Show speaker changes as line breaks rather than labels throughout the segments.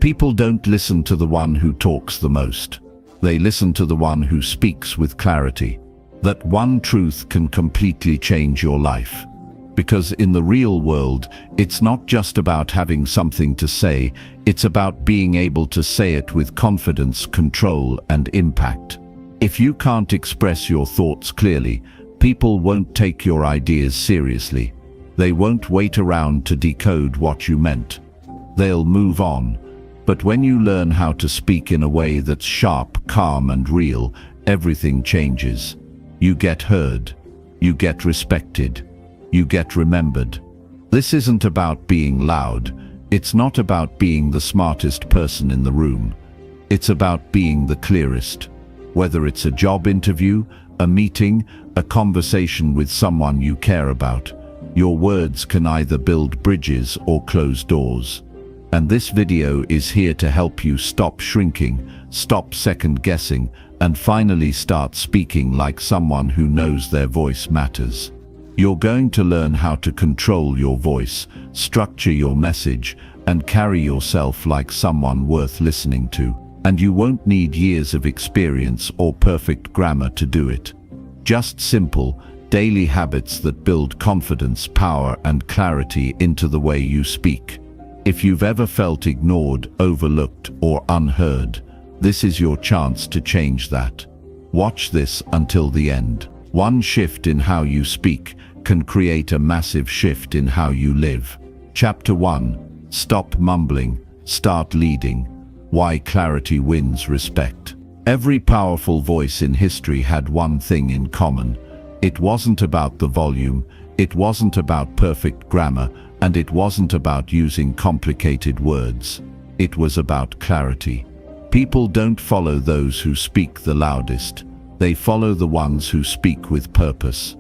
People don't listen to the one who talks the most. They listen to the one who speaks with clarity. That one truth can completely change your life. Because in the real world, it's not just about having something to say, it's about being able to say it with confidence, control, and impact. If you can't express your thoughts clearly, people won't take your ideas seriously. They won't wait around to decode what you meant. They'll move on. But when you learn how to speak in a way that's sharp, calm, and real, everything changes. You get heard. You get respected. You get remembered. This isn't about being loud. It's not about being the smartest person in the room. It's about being the clearest. Whether it's a job interview, a meeting, a conversation with someone you care about, your words can either build bridges or close doors. And this video is here to help you stop shrinking, stop second-guessing, and finally start speaking like someone who knows their voice matters. You're going to learn how to control your voice, structure your message, and carry yourself like someone worth listening to. And you won't need years of experience or perfect grammar to do it. Just simple, daily habits that build confidence, power, and clarity into the way you speak. If you've ever felt ignored, overlooked, or unheard, this is your chance to change that. Watch this until the end. One shift in how you speak can create a massive shift in how you live. Chapter 1. Stop mumbling, start leading. Why clarity wins respect. Every powerful voice in history had one thing in common. It wasn't about the volume, it wasn't about perfect grammar, and it wasn't about using complicated words. It was about clarity. People don't follow those who speak the loudest. They follow the ones who speak with purpose.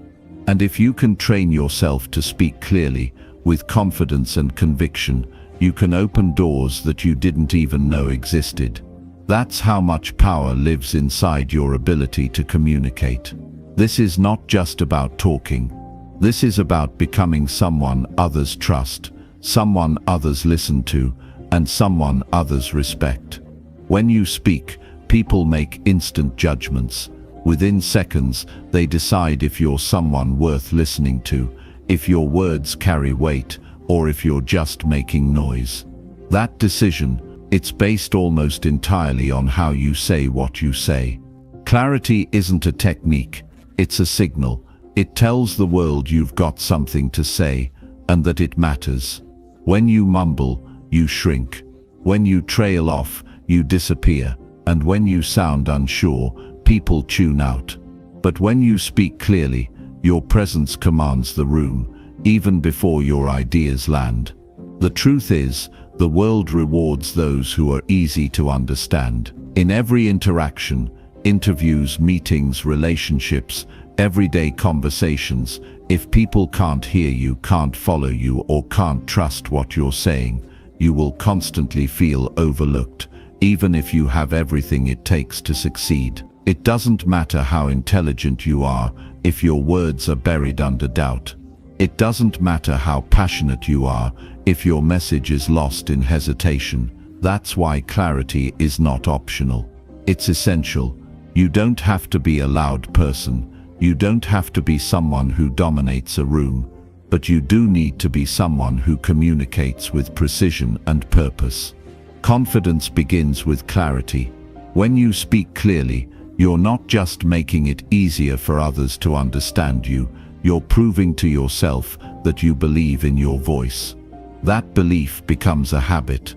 And if you can train yourself to speak clearly, with confidence and conviction, you can open doors that you didn't even know existed. That's how much power lives inside your ability to communicate. This is not just about talking. This is about becoming someone others trust, someone others listen to, and someone others respect. When you speak, people make instant judgments. Within seconds, they decide if you're someone worth listening to, if your words carry weight, or if you're just making noise. That decision, it's based almost entirely on how you say what you say. Clarity isn't a technique, it's a signal. It tells the world you've got something to say, and that it matters. When you mumble, you shrink. When you trail off, you disappear. And when you sound unsure, people tune out. But when you speak clearly, your presence commands the room, even before your ideas land. The truth is, the world rewards those who are easy to understand. In every interaction, interviews, meetings, relationships, everyday conversations, if people can't hear you, can't follow you, or can't trust what you're saying, you will constantly feel overlooked, even if you have everything it takes to succeed. It doesn't matter how intelligent you are if your words are buried under doubt. It doesn't matter how passionate you are if your message is lost in hesitation. That's why clarity is not optional. It's essential. You don't have to be a loud person. You don't have to be someone who dominates a room. But you do need to be someone who communicates with precision and purpose. Confidence begins with clarity. When you speak clearly, you're not just making it easier for others to understand you, you're proving to yourself that you believe in your voice. That belief becomes a habit,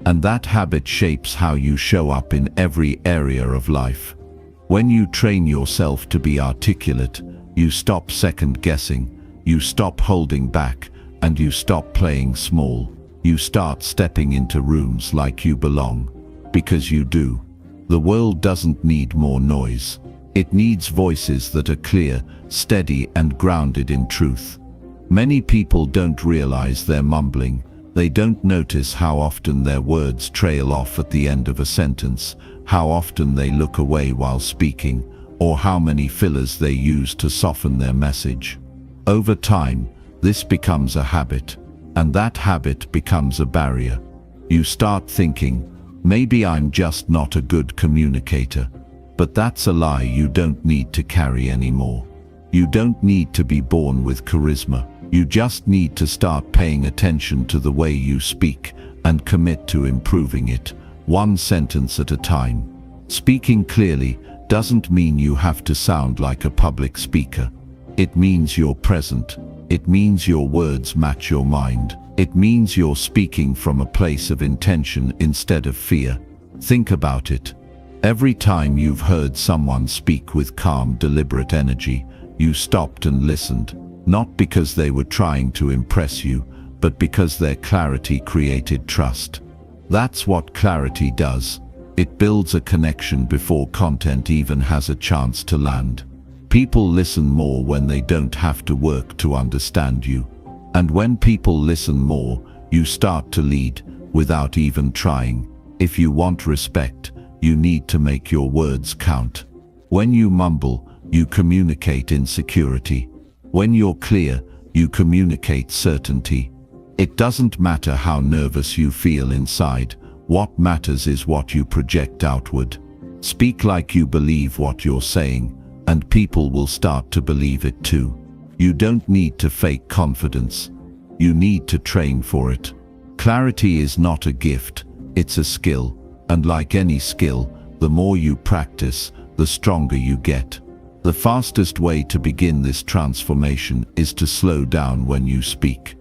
and that habit shapes how you show up in every area of life. When you train yourself to be articulate, you stop second-guessing, you stop holding back, and you stop playing small. You start stepping into rooms like you belong, because you do. The world doesn't need more noise. It needs voices that are clear, steady, and grounded in truth. Many people don't realize they're mumbling. They don't notice how often their words trail off at the end of a sentence, how often they look away while speaking, or how many fillers they use to soften their message. Over time, this becomes a habit, and that habit becomes a barrier. You start thinking, Maybe I'm just not a good communicator. But that's a lie you don't need to carry anymore. You don't need to be born with charisma. You just need to start paying attention to the way you speak and commit to improving it, one sentence at a time. Speaking clearly doesn't mean you have to sound like a public speaker. It means you're present. It means your words match your mind. It means you're speaking from a place of intention instead of fear. Think about it. Every time you've heard someone speak with calm, deliberate energy, you stopped and listened, not because they were trying to impress you, but because their clarity created trust. That's what clarity does. It builds a connection before content even has a chance to land. People listen more when they don't have to work to understand you. And when people listen more, you start to lead without even trying. If you want respect, you need to make your words count. When you mumble, you communicate insecurity. When you're clear, you communicate certainty. It doesn't matter how nervous you feel inside. What matters is what you project outward. Speak like you believe what you're saying, and people will start to believe it too. You don't need to fake confidence. You need to train for it. Clarity is not a gift, it's a skill. And like any skill, the more you practice, the stronger you get. The fastest way to begin this transformation is to slow down when you speak.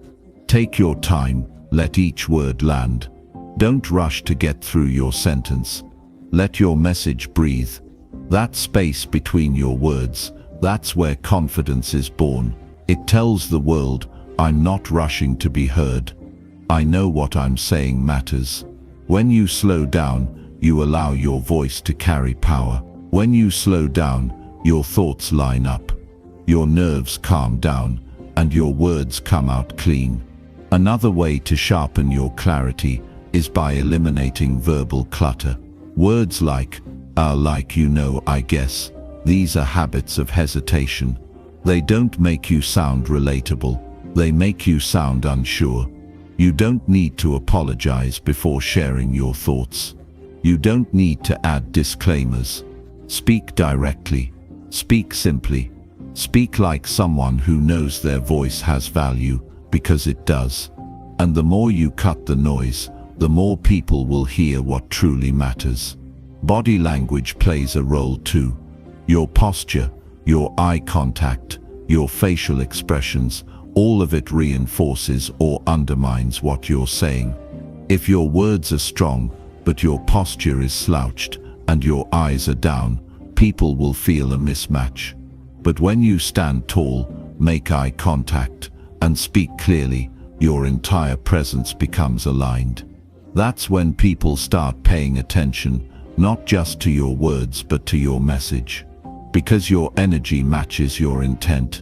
Take your time, let each word land. Don't rush to get through your sentence. Let your message breathe. That space between your words, that's where confidence is born. It tells the world, I'm not rushing to be heard. I know what I'm saying matters. When you slow down, you allow your voice to carry power. When you slow down, your thoughts line up. Your nerves calm down, and your words come out clean. Another way to sharpen your clarity is by eliminating verbal clutter. Words like, I guess. These are habits of hesitation. They don't make you sound relatable. They make you sound unsure. You don't need to apologize before sharing your thoughts. You don't need to add disclaimers. Speak directly. Speak simply. Speak like someone who knows their voice has value, because it does. And the more you cut the noise, the more people will hear what truly matters. Body language plays a role too. Your posture, your eye contact, your facial expressions, all of it reinforces or undermines what you're saying. If your words are strong, but your posture is slouched and your eyes are down, people will feel a mismatch. But when you stand tall, make eye contact, and speak clearly, your entire presence becomes aligned. That's when people start paying attention, not just to your words but to your message. Because your energy matches your intent.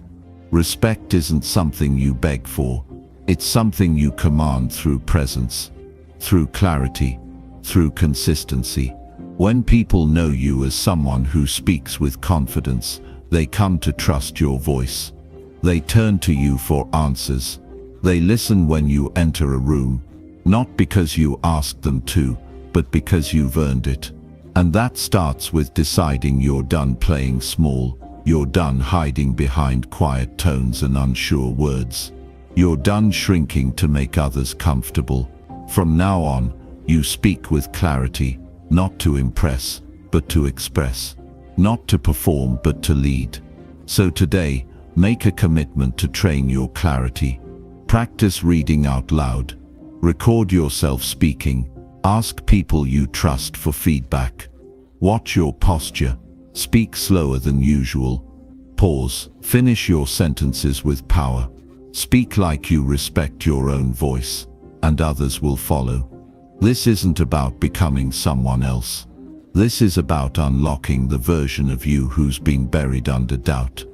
Respect isn't something you beg for. It's something you command through presence, through clarity, through consistency. When people know you as someone who speaks with confidence, they come to trust your voice. They turn to you for answers. They listen when you enter a room, not because you asked them to, but because you've earned it. And that starts with deciding you're done playing small. You're done hiding behind quiet tones and unsure words. You're done shrinking to make others comfortable. From now on, you speak with clarity, not to impress, but to express. Not to perform, but to lead. So today, make a commitment to train your clarity. Practice reading out loud. Record yourself speaking. Ask people you trust for feedback. Watch your posture. Speak slower than usual. Pause. Finish your sentences with power. Speak like you respect your own voice, and others will follow. This isn't about becoming someone else. This is about unlocking the version of you who's been buried under doubt.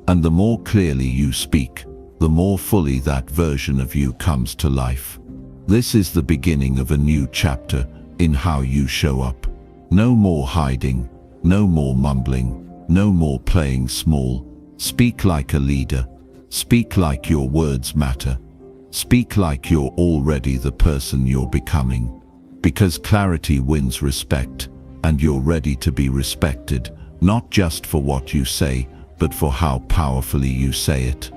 And the more clearly you speak, the more fully that version of you comes to life. This is the beginning of a new chapter in how you show up. No more hiding. No more mumbling, no more playing small. Speak like a leader. Speak like your words matter. Speak like you're already the person you're becoming. Because clarity wins respect, and you're ready to be respected, not just for what you say, but for how powerfully you say it.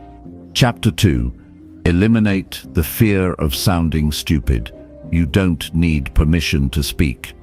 Chapter 2. Eliminate the fear of sounding stupid. You don't need permission to speak.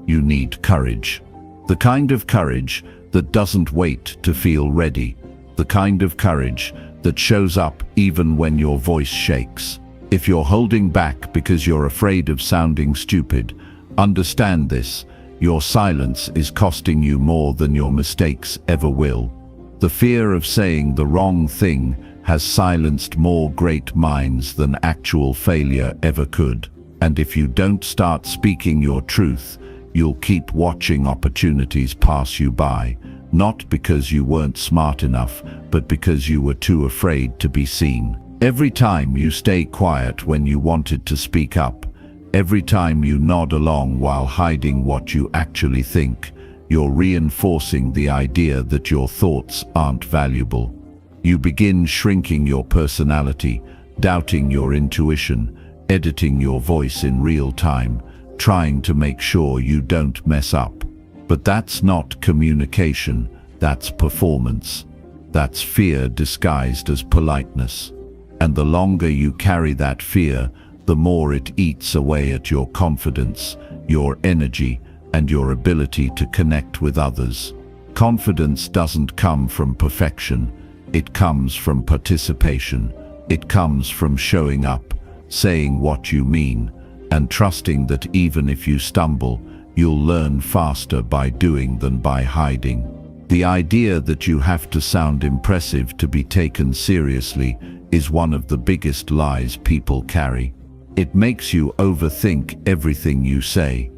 You need courage. The kind of courage that doesn't wait to feel ready. The kind of courage that shows up even when your voice shakes. If you're holding back because you're afraid of sounding stupid, understand this: your silence is costing you more than your mistakes ever will. The fear of saying the wrong thing has silenced more great minds than actual failure ever could. And if you don't start speaking your truth, you'll keep watching opportunities pass you by, not because you weren't smart enough, but because you were too afraid to be seen. Every time you stay quiet when you wanted to speak up, every time you nod along while hiding what you actually think, you're reinforcing the idea that your thoughts aren't valuable. You begin shrinking your personality, doubting your intuition, editing your voice in real time, trying to make sure you don't mess up. But that's not communication, that's performance. That's fear disguised as politeness. And the longer you carry that fear, the more it eats away at your confidence, your energy, and your ability to connect with others. Confidence doesn't come from perfection. It comes from participation. It comes from showing up, saying what you mean, and trusting that even if you stumble, you'll learn faster by doing than by hiding. The idea that you have to sound impressive to be taken seriously is one of the biggest lies people carry. It makes you overthink everything you say.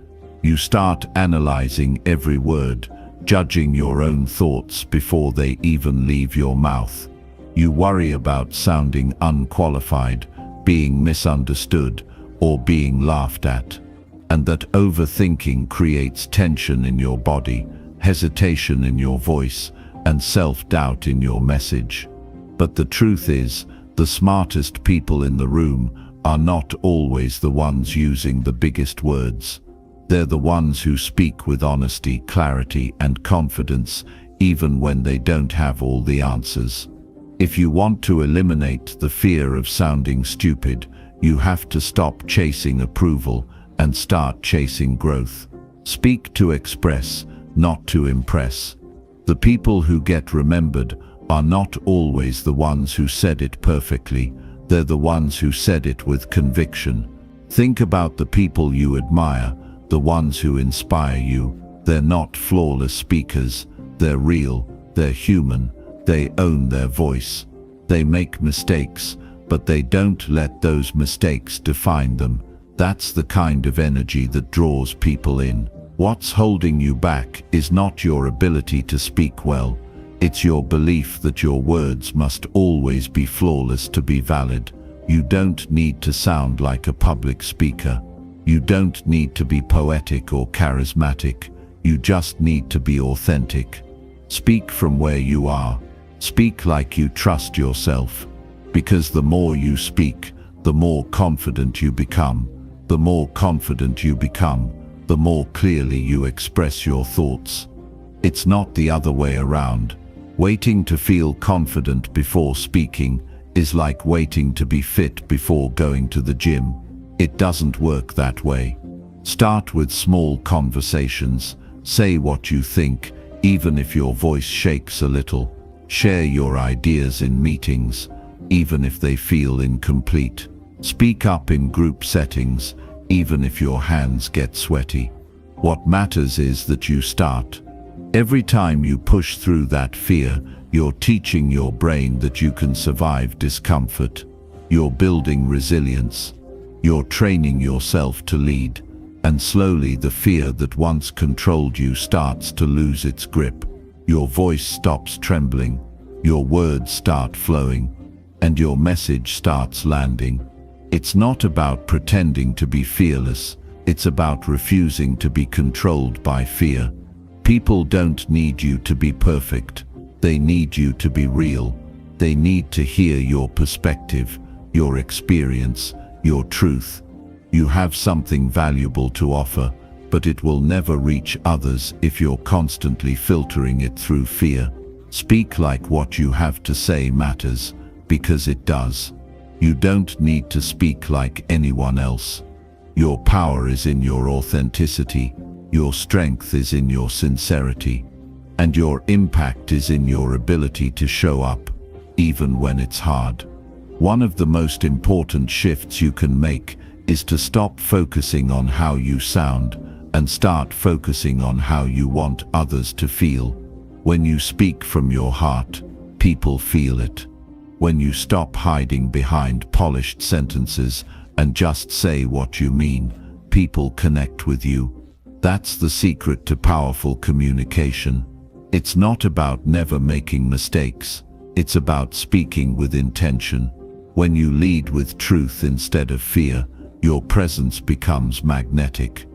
You start analyzing every word, judging your own thoughts before they even leave your mouth. You worry about sounding unqualified, being misunderstood, or being laughed at. And that overthinking creates tension in your body, hesitation in your voice, and self-doubt in your message. But the truth is, the smartest people in the room are not always the ones using the biggest words. They're the ones who speak with honesty, clarity, and confidence, even when they don't have all the answers. If you want to eliminate the fear of sounding stupid, you have to stop chasing approval and start chasing growth. Speak to express, not to impress. The people who get remembered are not always the ones who said it perfectly. They're the ones who said it with conviction. Think about the people you admire, the ones who inspire you. They're not flawless speakers. They're real. They're human. They own their voice. They make mistakes, but they don't let those mistakes define them. That's the kind of energy that draws people in. What's holding you back is not your ability to speak well. It's your belief that your words must always be flawless to be valid. You don't need to sound like a public speaker. You don't need to be poetic or charismatic. You just need to be authentic. Speak from where you are. Speak like you trust yourself. Because the more you speak, the more confident you become. The more confident you become, the more clearly you express your thoughts. It's not the other way around. Waiting to feel confident before speaking is like waiting to be fit before going to the gym. It doesn't work that way. Start with small conversations. Say what you think, even if your voice shakes a little. Share your ideas in meetings, even if they feel incomplete. Speak up in group settings, even if your hands get sweaty. What matters is that you start. Every time you push through that fear, you're teaching your brain that you can survive discomfort. You're building resilience. You're training yourself to lead. And slowly the fear that once controlled you starts to lose its grip. Your voice stops trembling. Your words start flowing. And your message starts landing. It's not about pretending to be fearless. It's about refusing to be controlled by fear. People don't need you to be perfect. They need you to be real. They need to hear your perspective, your experience, your truth. You have something valuable to offer, but it will never reach others if you're constantly filtering it through fear. Speak like what you have to say matters, because it does. You don't need to speak like anyone else. Your power is in your authenticity, your strength is in your sincerity, and your impact is in your ability to show up, even when it's hard. One of the most important shifts you can make is to stop focusing on how you sound and start focusing on how you want others to feel. When you speak from your heart, people feel it. When you stop hiding behind polished sentences and just say what you mean, people connect with you. That's the secret to powerful communication. It's not about never making mistakes. It's about speaking with intention. When you lead with truth instead of fear, your presence becomes magnetic.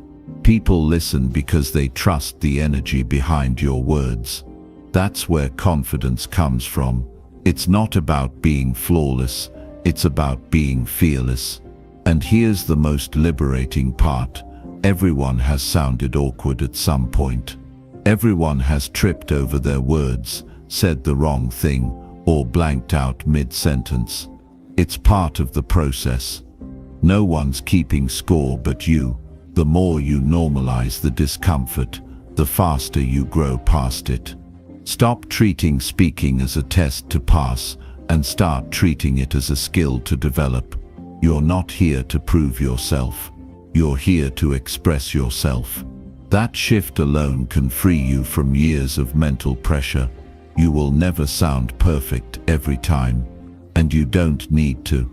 People listen because they trust the energy behind your words. That's where confidence comes from. It's not about being flawless, it's about being fearless. And here's the most liberating part. Everyone has sounded awkward at some point. Everyone has tripped over their words, said the wrong thing, or blanked out mid-sentence. It's part of the process. No one's keeping score but you. The more you normalize the discomfort, the faster you grow past it. Stop treating speaking as a test to pass and start treating it as a skill to develop. You're not here to prove yourself. You're here to express yourself. That shift alone can free you from years of mental pressure. You will never sound perfect every time, and you don't need to.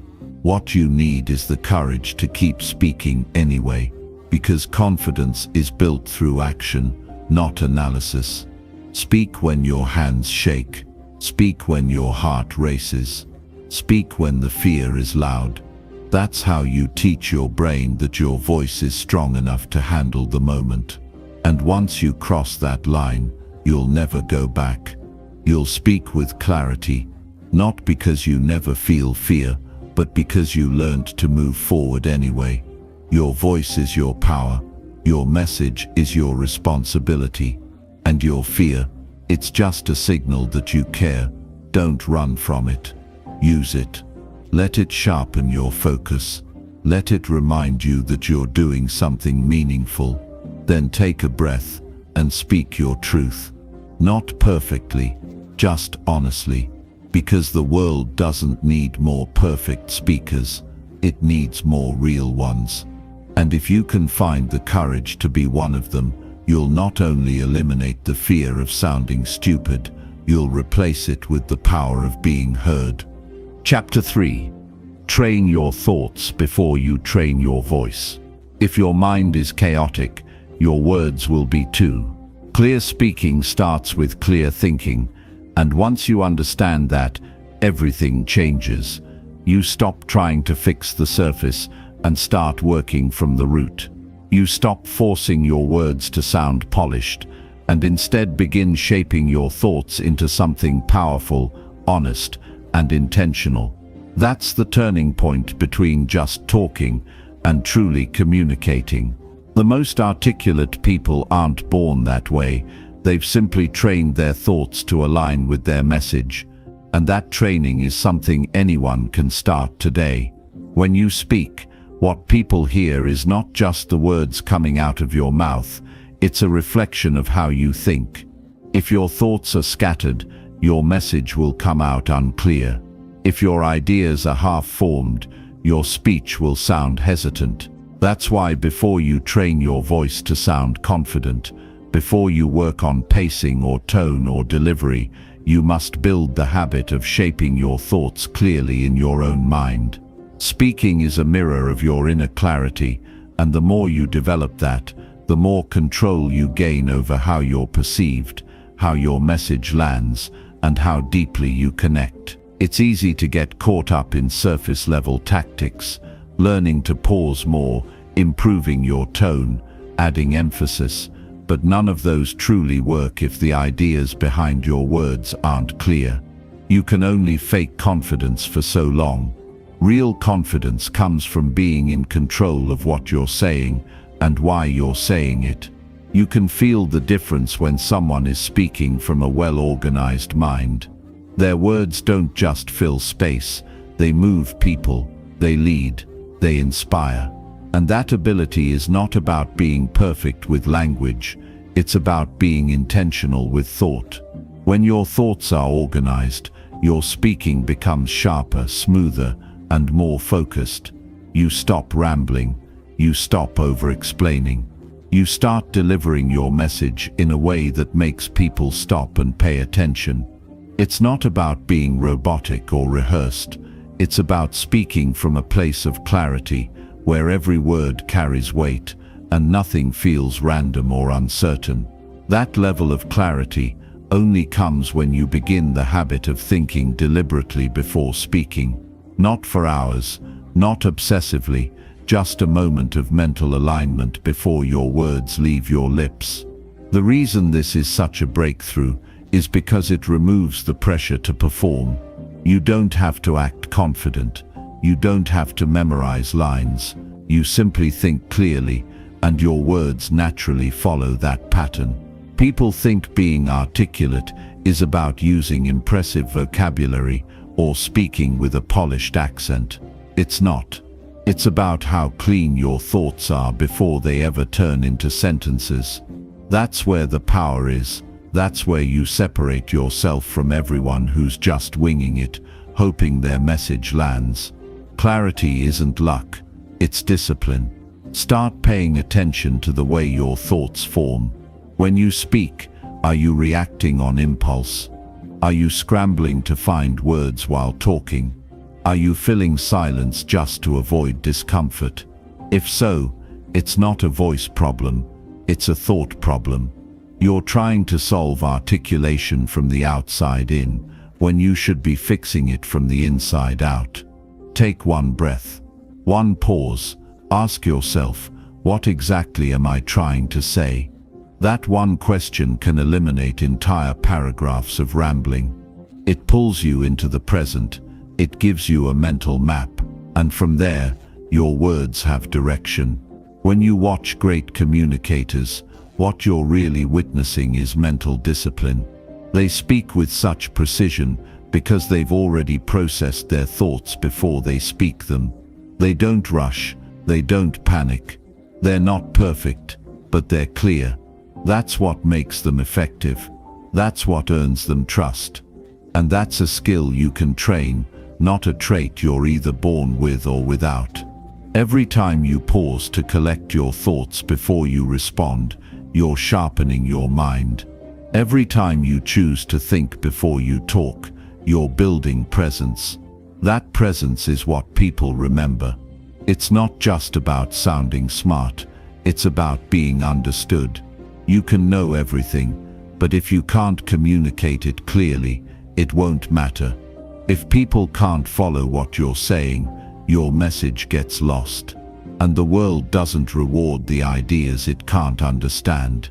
What you need is the courage to keep speaking anyway, because confidence is built through action, not analysis. Speak when your hands shake. Speak when your heart races. Speak when the fear is loud. That's how you teach your brain that your voice is strong enough to handle the moment. And once you cross that line, you'll never go back. You'll speak with clarity, not because you never feel fear, but because you learned to move forward anyway. Your voice is your power, your message is your responsibility, and your fear, it's just a signal that you care. Don't run from it. Use it. Let it sharpen your focus. Let it remind you that you're doing something meaningful. Then take a breath and speak your truth. Not perfectly, just honestly, because the world doesn't need more perfect speakers. It needs more real ones. And if you can find the courage to be one of them, you'll not only eliminate the fear of sounding stupid, you'll replace it with the power of being heard. Chapter 3. Train your thoughts before you train your voice. If your mind is chaotic, your words will be too. Clear speaking starts with clear thinking, and once you understand that, everything changes. You stop trying to fix the surface and start working from the root. You stop forcing your words to sound polished and instead begin shaping your thoughts into something powerful, honest, and intentional. That's the turning point between just talking and truly communicating. The most articulate people aren't born that way. They've simply trained their thoughts to align with their message. And that training is something anyone can start today. When you speak, what people hear is not just the words coming out of your mouth, it's a reflection of how you think. If your thoughts are scattered, your message will come out unclear. If your ideas are half-formed, your speech will sound hesitant. That's why before you train your voice to sound confident, before you work on pacing or tone or delivery, you must build the habit of shaping your thoughts clearly in your own mind. Speaking is a mirror of your inner clarity, and the more you develop that, the more control you gain over how you're perceived, how your message lands, and how deeply you connect. It's easy to get caught up in surface-level tactics, learning to pause more, improving your tone, adding emphasis, but none of those truly work if the ideas behind your words aren't clear. You can only fake confidence for so long. Real confidence comes from being in control of what you're saying and why you're saying it. You can feel the difference when someone is speaking from a well-organized mind. Their words don't just fill space, they move people, they lead, they inspire. And that ability is not about being perfect with language, it's about being intentional with thought. When your thoughts are organized, your speaking becomes sharper, smoother, and more focused. You stop rambling, you stop over-explaining. You start delivering your message in a way that makes people stop and pay attention. It's not about being robotic or rehearsed. It's about speaking from a place of clarity, where every word carries weight and nothing feels random or uncertain. That level of clarity only comes when you begin the habit of thinking deliberately before speaking. Not for hours, not obsessively, just a moment of mental alignment before your words leave your lips. The reason this is such a breakthrough is because it removes the pressure to perform. You don't have to act confident. You don't have to memorize lines. You simply think clearly, and your words naturally follow that pattern. People think being articulate is about using impressive vocabulary or speaking with a polished accent. It's not. It's about how clean your thoughts are before they ever turn into sentences. That's where the power is. That's where you separate yourself from everyone who's just winging it, hoping their message lands. Clarity isn't luck, it's discipline. Start paying attention to the way your thoughts form. When you speak, are you reacting on impulse? Are you scrambling to find words while talking? Are you filling silence just to avoid discomfort? If so, it's not a voice problem, it's a thought problem. You're trying to solve articulation from the outside in, when you should be fixing it from the inside out. Take one breath, one pause, ask yourself, what exactly am I trying to say? That one question can eliminate entire paragraphs of rambling. It pulls you into the present, it gives you a mental map, and from there, your words have direction. When you watch great communicators, what you're really witnessing is mental discipline. They speak with such precision because they've already processed their thoughts before they speak them. They don't rush, they don't panic. They're not perfect, but they're clear. That's what makes them effective. That's what earns them trust. And that's a skill you can train, not a trait you're either born with or without. Every time you pause to collect your thoughts before you respond, you're sharpening your mind. Every time you choose to think before you talk, you're building presence. That presence is what people remember. It's not just about sounding smart, it's about being understood. You can know everything, but if you can't communicate it clearly, it won't matter. If people can't follow what you're saying, your message gets lost. And the world doesn't reward the ideas it can't understand.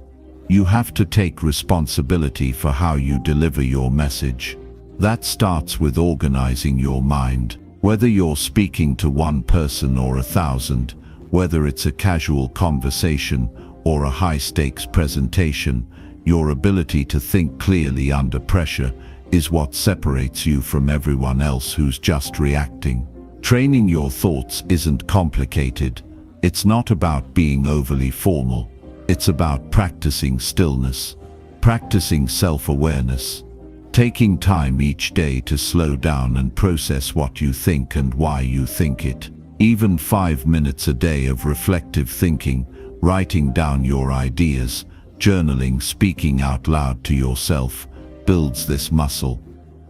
You have to take responsibility for how you deliver your message. That starts with organizing your mind. Whether you're speaking to one person or 1,000, whether it's a casual conversation or a high-stakes presentation, your ability to think clearly under pressure is what separates you from everyone else who's just reacting. Training your thoughts isn't complicated. It's not about being overly formal. It's about practicing stillness, practicing self-awareness, taking time each day to slow down and process what you think and why you think it. Even 5 minutes a day of reflective thinking, writing down your ideas, journaling, speaking out loud to yourself, builds this muscle.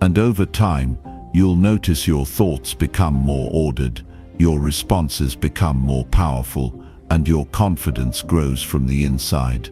And over time, you'll notice your thoughts become more ordered, your responses become more powerful, and your confidence grows from the inside.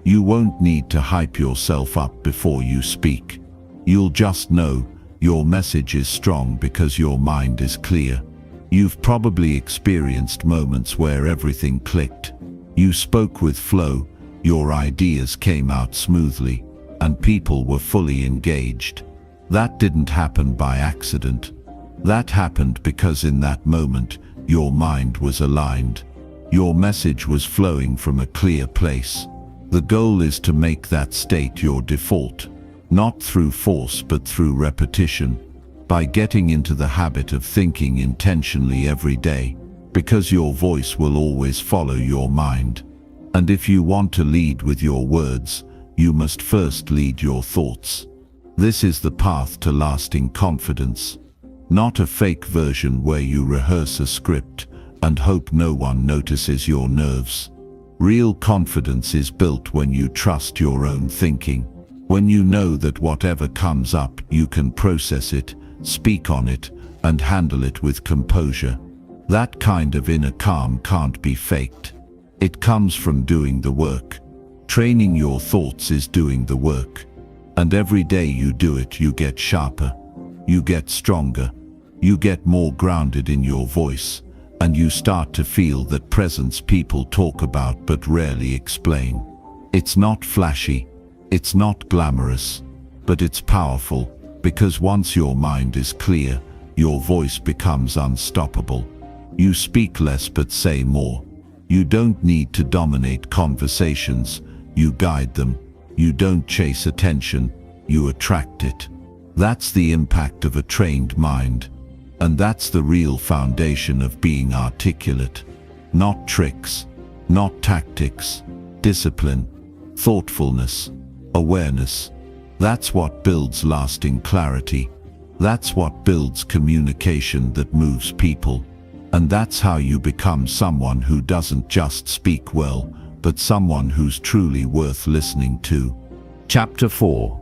You won't need to hype yourself up before you speak. You'll just know your message is strong because your mind is clear. You've probably experienced moments where everything clicked. You spoke with flow, your ideas came out smoothly, and people were fully engaged. That didn't happen by accident. That happened because in that moment, your mind was aligned. Your message was flowing from a clear place. The goal is to make that state your default, not through force but through repetition, by getting into the habit of thinking intentionally every day, because your voice will always follow your mind. And if you want to lead with your words, you must first lead your thoughts. This is the path to lasting confidence, not a fake version where you rehearse a script and hope no one notices your nerves. Real confidence is built when you trust your own thinking, when you know that whatever comes up, you can process it, speak on it, and handle it with composure. That kind of inner calm can't be faked. It comes from doing the work. Training your thoughts is doing the work. And every day you do it, you get sharper, you get stronger, you get more grounded in your voice, and you start to feel that presence people talk about but rarely explain. It's not flashy, it's not glamorous, but it's powerful, because once your mind is clear, your voice becomes unstoppable. You speak less but say more. You don't need to dominate conversations, you guide them. You don't chase attention, you attract it. That's the impact of a trained mind. And that's the real foundation of being articulate. Not tricks, not tactics, discipline, thoughtfulness, awareness. That's what builds lasting clarity. That's what builds communication that moves people. And that's how you become someone who doesn't just speak well, but someone who's truly worth listening to. Chapter 4.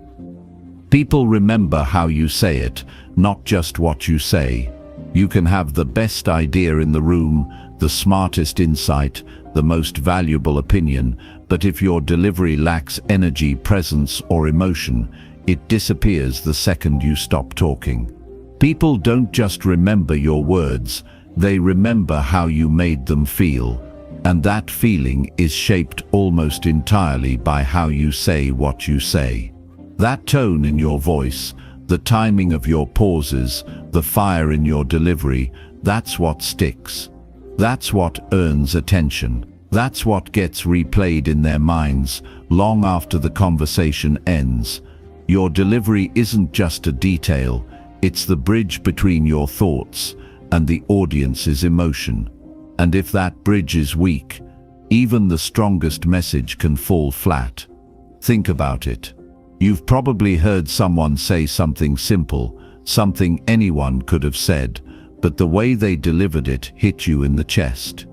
People remember how you say it, not just what you say. You can have the best idea in the room, the smartest insight, the most valuable opinion, but if your delivery lacks energy, presence, or emotion, it disappears the second you stop talking. People don't just remember your words, they remember how you made them feel, and that feeling is shaped almost entirely by how you say what you say. That tone in your voice, the timing of your pauses, the fire in your delivery, that's what sticks. That's what earns attention. That's what gets replayed in their minds long after the conversation ends. Your delivery isn't just a detail, it's the bridge between your thoughts and the audience's emotion. And if that bridge is weak, even the strongest message can fall flat. Think about it. You've probably heard someone say something simple, something anyone could have said, but the way they delivered it hit you in the chest.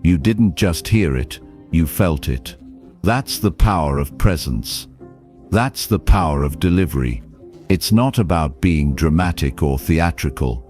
You didn't just hear it, you felt it. That's the power of presence. That's the power of delivery. It's not about being dramatic or theatrical.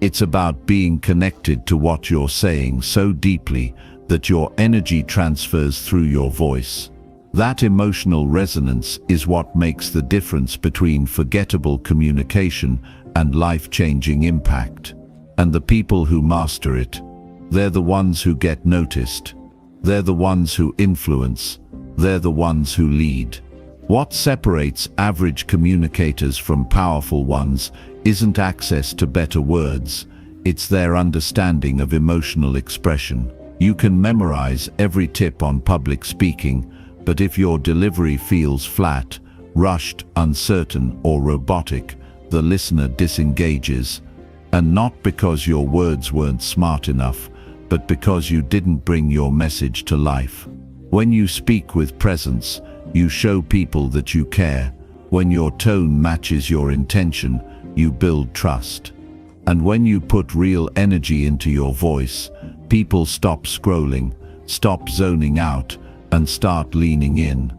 It's about being connected to what you're saying so deeply that your energy transfers through your voice. That emotional resonance is what makes the difference between forgettable communication and life-changing impact. And the people who master it, they're the ones who get noticed. They're the ones who influence. They're the ones who lead. What separates average communicators from powerful ones isn't access to better words, it's their understanding of emotional expression. You can memorize every tip on public speaking, but if your delivery feels flat, rushed, uncertain, or robotic, the listener disengages. And not because your words weren't smart enough, but because you didn't bring your message to life. When you speak with presence, you show people that you care. When your tone matches your intention, you build trust. And when you put real energy into your voice, people stop scrolling, stop zoning out, and start leaning in.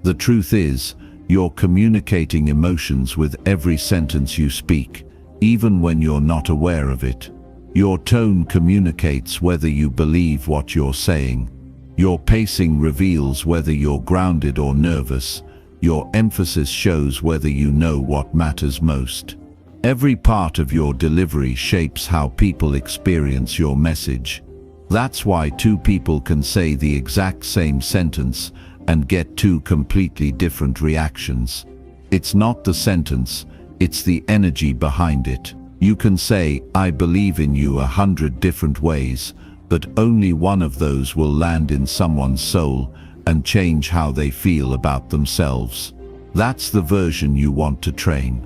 The truth is, you're communicating emotions with every sentence you speak, even when you're not aware of it. Your tone communicates whether you believe what you're saying. Your pacing reveals whether you're grounded or nervous. Your emphasis shows whether you know what matters most. Every part of your delivery shapes how people experience your message. That's why two people can say the exact same sentence and get two completely different reactions. It's not the sentence, it's the energy behind it. You can say, "I believe in you" 100 different ways, but only one of those will land in someone's soul and change how they feel about themselves. That's the version you want to train.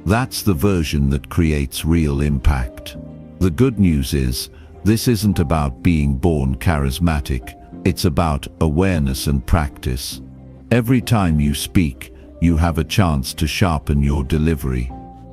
That's the version that creates real impact. The good news is, this isn't about being born charismatic. It's about awareness and practice. Every time you speak, you have a chance to sharpen your delivery.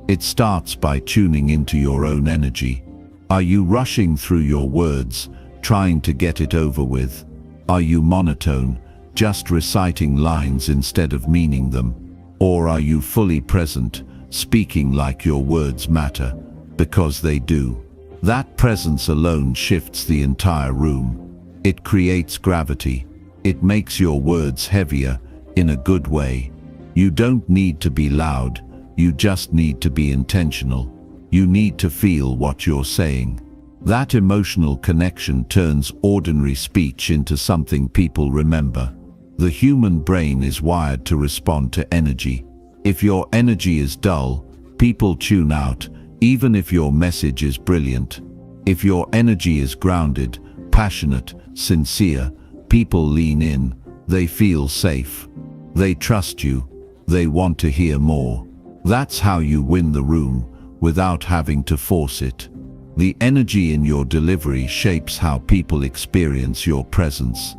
It starts by tuning into your own energy. Are you rushing through your words, trying to get it over with? Are you monotone, just reciting lines instead of meaning them? Or are you fully present, speaking like your words matter, because they do? That presence alone shifts the entire room. It creates gravity. It makes your words heavier, in a good way. You don't need to be loud, you just need to be intentional. You need to feel what you're saying. That emotional connection turns ordinary speech into something people remember. The human brain is wired to respond to energy. If your energy is dull, people tune out, even if your message is brilliant. If your energy is grounded, passionate, sincere, people lean in, they feel safe. They trust you, they want to hear more. That's how you win the room, without having to force it. The energy in your delivery shapes how people experience your presence.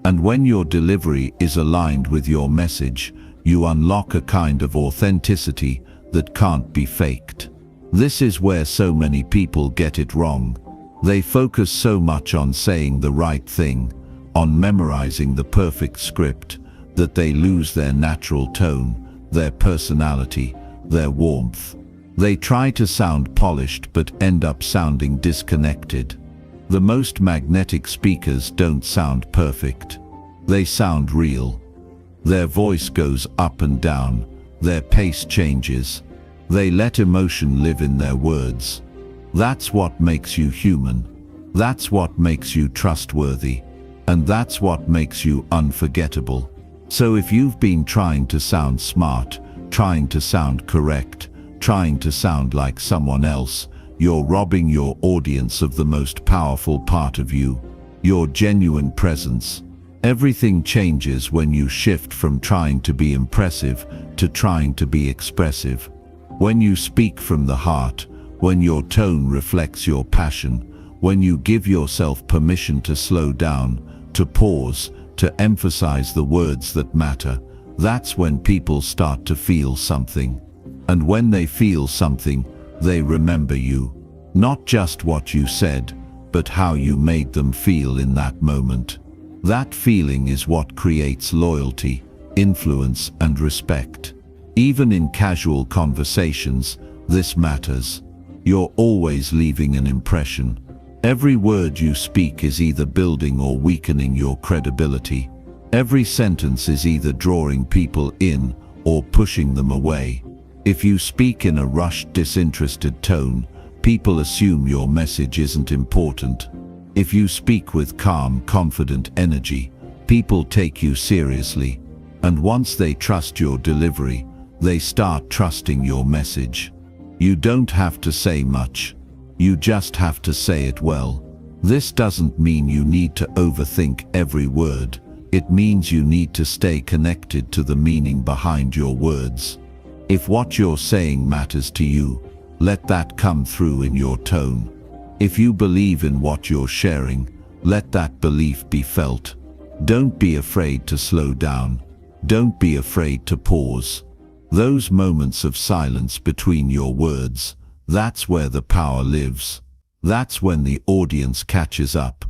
And when your delivery is aligned with your message, you unlock a kind of authenticity that can't be faked. This is where so many people get it wrong. They focus so much on saying the right thing, on memorizing the perfect script, that they lose their natural tone, their personality, their warmth. They try to sound polished but end up sounding disconnected. The most magnetic speakers don't sound perfect. They sound real. Their voice goes up and down, their pace changes. They let emotion live in their words. That's what makes you human. That's what makes you trustworthy. And that's what makes you unforgettable. So if you've been trying to sound smart, trying to sound correct, trying to sound like someone else, you're robbing your audience of the most powerful part of you, your genuine presence. Everything changes when you shift from trying to be impressive to trying to be expressive. When you speak from the heart, when your tone reflects your passion, when you give yourself permission to slow down, to pause, to emphasize the words that matter, that's when people start to feel something. And when they feel something, they remember you. Not just what you said, but how you made them feel in that moment. That feeling is what creates loyalty, influence, and respect. Even in casual conversations, this matters. You're always leaving an impression. Every word you speak is either building or weakening your credibility. Every sentence is either drawing people in or pushing them away. If you speak in a rushed, disinterested tone, people assume your message isn't important. If you speak with calm, confident energy, people take you seriously. And once they trust your delivery, they start trusting your message. You don't have to say much. You just have to say it well. This doesn't mean you need to overthink every word. It means you need to stay connected to the meaning behind your words. If what you're saying matters to you, let that come through in your tone. If you believe in what you're sharing, let that belief be felt. Don't be afraid to slow down. Don't be afraid to pause. Those moments of silence between your words, that's where the power lives. That's when the audience catches up.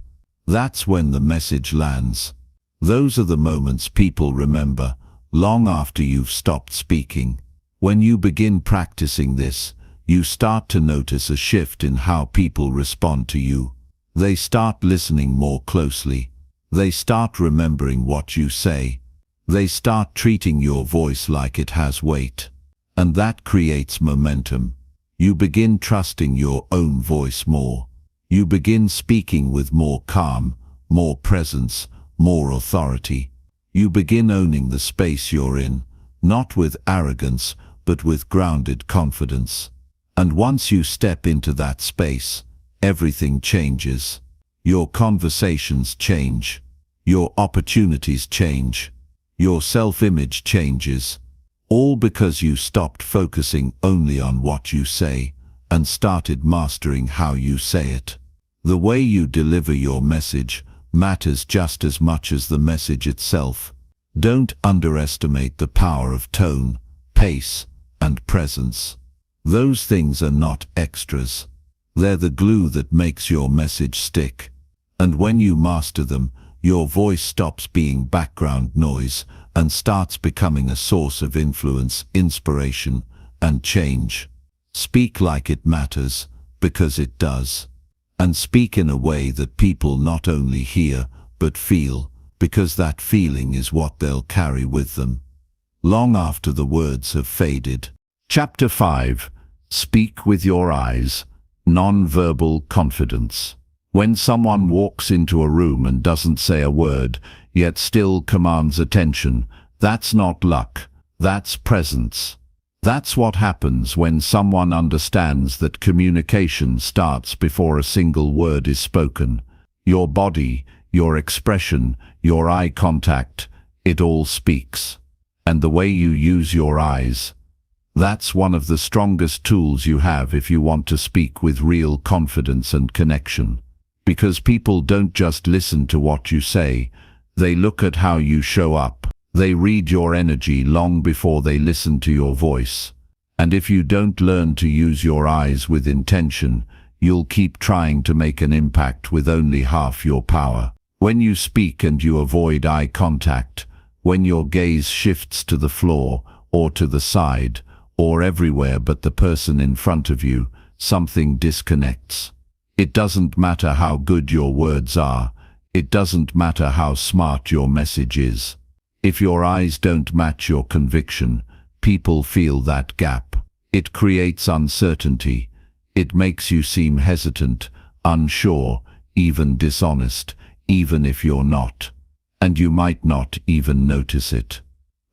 That's when the message lands. Those are the moments people remember, long after you've stopped speaking. When you begin practicing this, you start to notice a shift in how people respond to you. They start listening more closely. They start remembering what you say. They start treating your voice like it has weight. And that creates momentum. You begin trusting your own voice more. You begin speaking with more calm, more presence, more authority. You begin owning the space you're in, not with arrogance, but with grounded confidence. And once you step into that space, everything changes. Your conversations change. Your opportunities change. Your self-image changes. All because you stopped focusing only on what you say and started mastering how you say it. The way you deliver your message matters just as much as the message itself. Don't underestimate the power of tone, pace, and presence. Those things are not extras. They're the glue that makes your message stick. And when you master them, your voice stops being background noise and starts becoming a source of influence, inspiration, and change. Speak like it matters, because it does. And speak in a way that people not only hear, but feel, because that feeling is what they'll carry with them long after the words have faded. Chapter 5. Speak with your eyes. Non-verbal confidence. When someone walks into a room and doesn't say a word, yet still commands attention, that's not luck, that's presence. That's what happens when someone understands that communication starts before a single word is spoken. Your body, your expression, your eye contact, it all speaks. And the way you use your eyes, that's one of the strongest tools you have if you want to speak with real confidence and connection. Because people don't just listen to what you say, they look at how you show up. They read your energy long before they listen to your voice. And if you don't learn to use your eyes with intention, you'll keep trying to make an impact with only half your power. When you speak and you avoid eye contact, when your gaze shifts to the floor or to the side or everywhere but the person in front of you, something disconnects. It doesn't matter how good your words are. It doesn't matter how smart your message is. If your eyes don't match your conviction, people feel that gap. It creates uncertainty. It makes you seem hesitant, unsure, even dishonest, even if you're not. And you might not even notice it.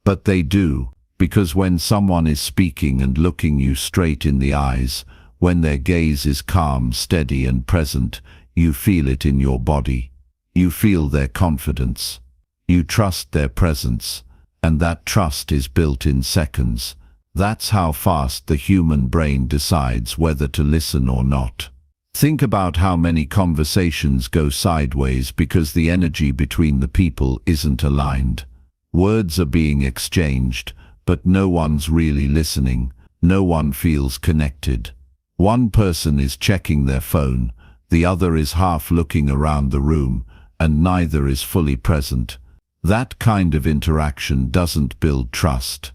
But they do, because when someone is speaking and looking you straight in the eyes, when their gaze is calm, steady, and present, you feel it in your body. You feel their confidence. You trust their presence, and that trust is built in seconds. That's how fast the human brain decides whether to listen or not. Think about how many conversations go sideways because the energy between the people isn't aligned. Words are being exchanged, but no one's really listening. No one feels connected. One person is checking their phone, the other is half looking around the room, and neither is fully present. That kind of interaction doesn't build trust.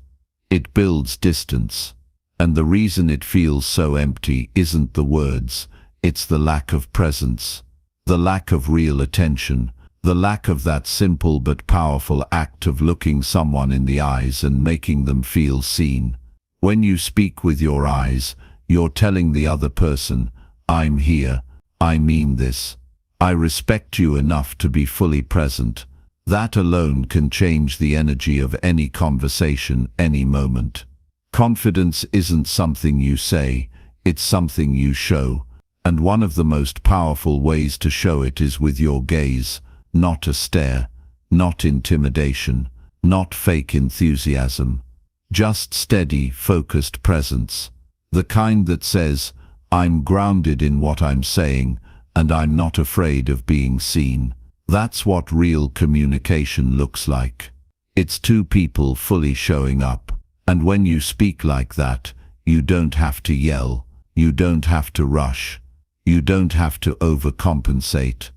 It builds distance. And the reason it feels so empty isn't the words, it's the lack of presence, the lack of real attention, the lack of that simple but powerful act of looking someone in the eyes and making them feel seen. When you speak with your eyes, you're telling the other person, I'm here, I mean this, I respect you enough to be fully present. That alone can change the energy of any conversation, any moment. Confidence isn't something you say, it's something you show. And one of the most powerful ways to show it is with your gaze, not a stare, not intimidation, not fake enthusiasm. Just steady, focused presence. The kind that says, I'm grounded in what I'm saying, and I'm not afraid of being seen. That's what real communication looks like. It's two people fully showing up. And when you speak like that, you don't have to yell, you don't have to rush, you don't have to overcompensate.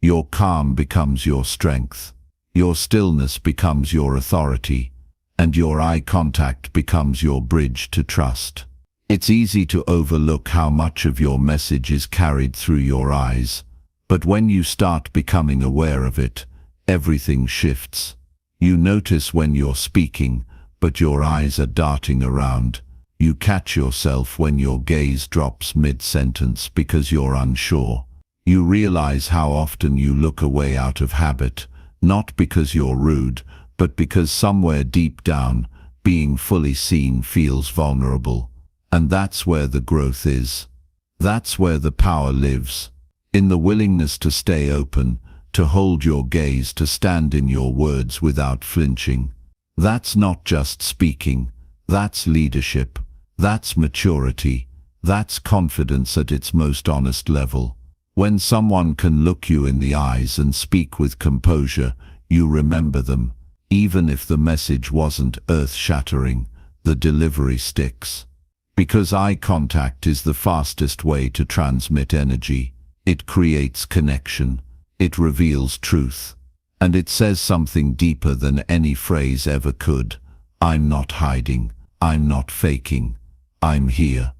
Your calm becomes your strength. Your stillness becomes your authority. And your eye contact becomes your bridge to trust. It's easy to overlook how much of your message is carried through your eyes. But when you start becoming aware of it, everything shifts. You notice when you're speaking, but your eyes are darting around. You catch yourself when your gaze drops mid-sentence because you're unsure. You realize how often you look away out of habit, not because you're rude, but because somewhere deep down, being fully seen feels vulnerable. And that's where the growth is. That's where the power lives. In the willingness to stay open, to hold your gaze, to stand in your words without flinching. That's not just speaking. That's leadership. That's maturity. That's confidence at its most honest level. When someone can look you in the eyes and speak with composure, you remember them. Even if the message wasn't earth-shattering, the delivery sticks. Because eye contact is the fastest way to transmit energy. It creates connection. It reveals truth. And it says something deeper than any phrase ever could. I'm not hiding. I'm not faking. I'm here.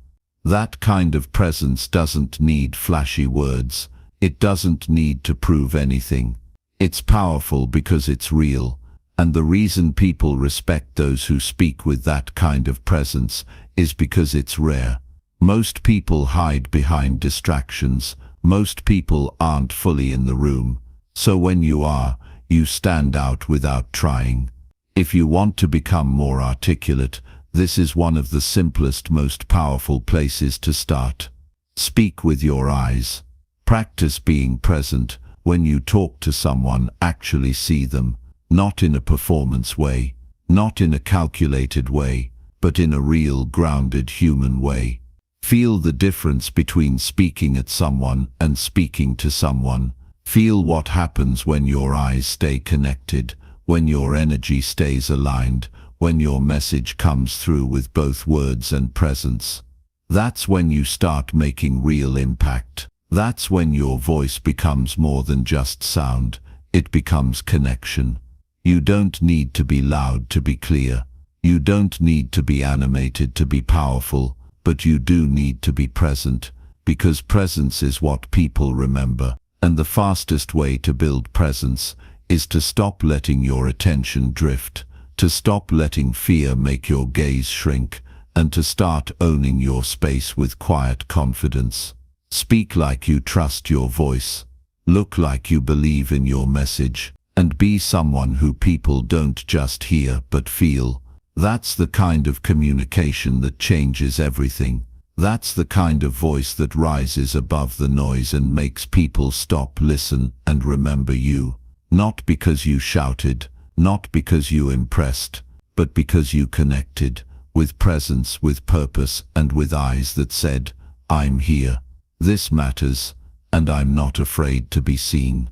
That kind of presence doesn't need flashy words. It doesn't need to prove anything. It's powerful because it's real. And the reason people respect those who speak with that kind of presence is because it's rare. Most people hide behind distractions. Most people aren't fully in the room. So when you are, you stand out without trying. If you want to become more articulate, this is one of the simplest, most powerful places to start. Speak with your eyes. Practice being present. When you talk to someone, actually see them. Not in a performance way, not in a calculated way, but in a real, grounded human way. Feel the difference between speaking at someone and speaking to someone. Feel what happens when your eyes stay connected, when your energy stays aligned, when your message comes through with both words and presence. That's when you start making real impact. That's when your voice becomes more than just sound. It becomes connection. You don't need to be loud to be clear. You don't need to be animated to be powerful, but you do need to be present, because presence is what people remember. And the fastest way to build presence is to stop letting your attention drift, to stop letting fear make your gaze shrink, and to start owning your space with quiet confidence. Speak like you trust your voice. Look like you believe in your message. And be someone who people don't just hear but feel. That's the kind of communication that changes everything. That's the kind of voice that rises above the noise and makes people stop, listen, and remember you. Not because you shouted, not because you impressed, but because you connected, with presence, with purpose, and with eyes that said, I'm here. This matters, and I'm not afraid to be seen.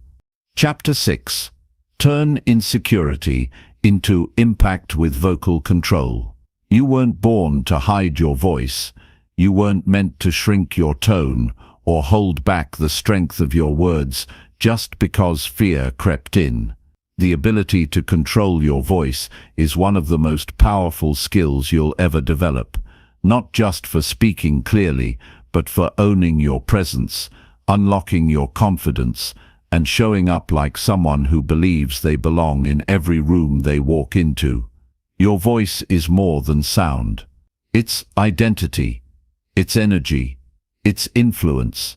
Chapter 6. Turn insecurity into impact with vocal control. You weren't born to hide your voice. You weren't meant to shrink your tone or hold back the strength of your words just because fear crept in. The ability to control your voice is one of the most powerful skills you'll ever develop, not just for speaking clearly, but for owning your presence, unlocking your confidence, and showing up like someone who believes they belong in every room they walk into. Your voice is more than sound. It's identity, it's energy, it's influence.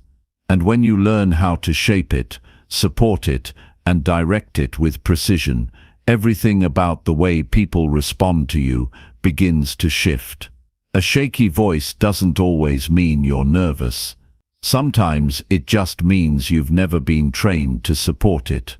And when you learn how to shape it, support it, and direct it with precision, everything about the way people respond to you begins to shift. A shaky voice doesn't always mean you're nervous. Sometimes it just means you've never been trained to support it.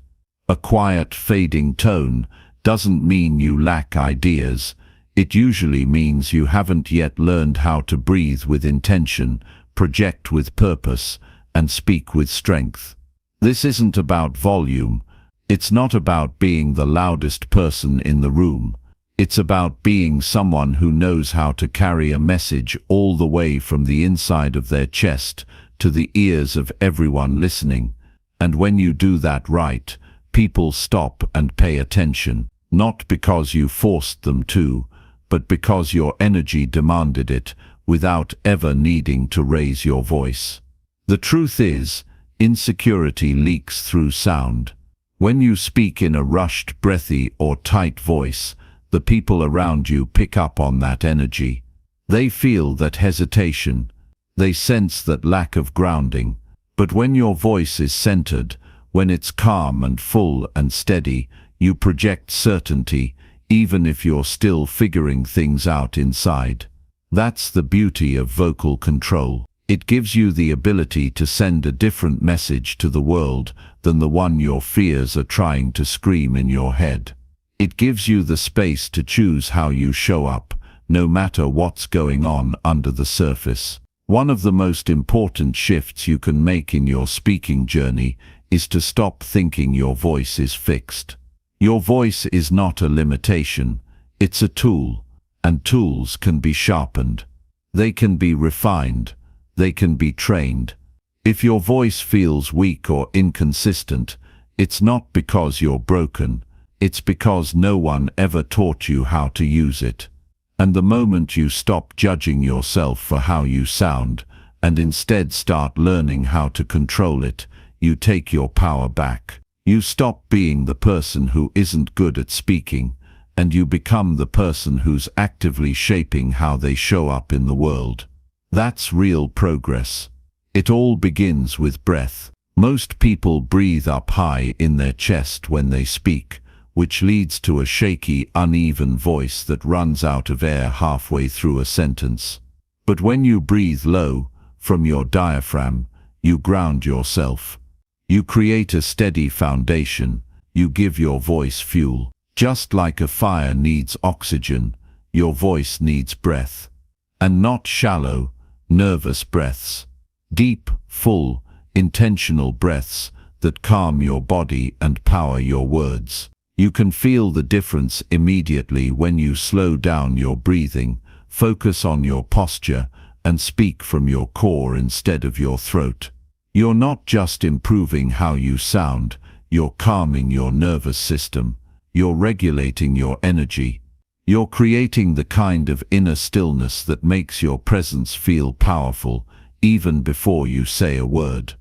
A quiet, fading tone doesn't mean you lack ideas. It usually means you haven't yet learned how to breathe with intention, project with purpose, and speak with strength. This isn't about volume. It's not about being the loudest person in the room. It's about being someone who knows how to carry a message all the way from the inside of their chest to the ears of everyone listening. And when you do that right, people stop and pay attention, not because you forced them to, but because your energy demanded it, without ever needing to raise your voice. The truth is, insecurity leaks through sound. When you speak in a rushed, breathy, or tight voice, the people around you pick up on that energy. They feel that hesitation. They sense that lack of grounding. But when your voice is centered, when it's calm and full and steady, you project certainty, even if you're still figuring things out inside. That's the beauty of vocal control. It gives you the ability to send a different message to the world than the one your fears are trying to scream in your head. It gives you the space to choose how you show up, no matter what's going on under the surface. One of the most important shifts you can make in your speaking journey is to stop thinking your voice is fixed. Your voice is not a limitation, it's a tool, and tools can be sharpened. They can be refined. They can be trained. If your voice feels weak or inconsistent, it's not because you're broken, it's because no one ever taught you how to use it. And the moment you stop judging yourself for how you sound, and instead start learning how to control it, you take your power back. You stop being the person who isn't good at speaking, and you become the person who's actively shaping how they show up in the world. That's real progress. It all begins with breath. Most people breathe up high in their chest when they speak, which leads to a shaky, uneven voice that runs out of air halfway through a sentence. But when you breathe low, from your diaphragm, you ground yourself. You create a steady foundation. You give your voice fuel. Just like a fire needs oxygen, your voice needs breath. And not shallow, nervous breaths. Deep, full, intentional breaths that calm your body and power your words. You can feel the difference immediately when you slow down your breathing, focus on your posture, and speak from your core instead of your throat. You're not just improving how you sound, you're calming your nervous system, you're regulating your energy. You're creating the kind of inner stillness that makes your presence feel powerful, even before you say a word.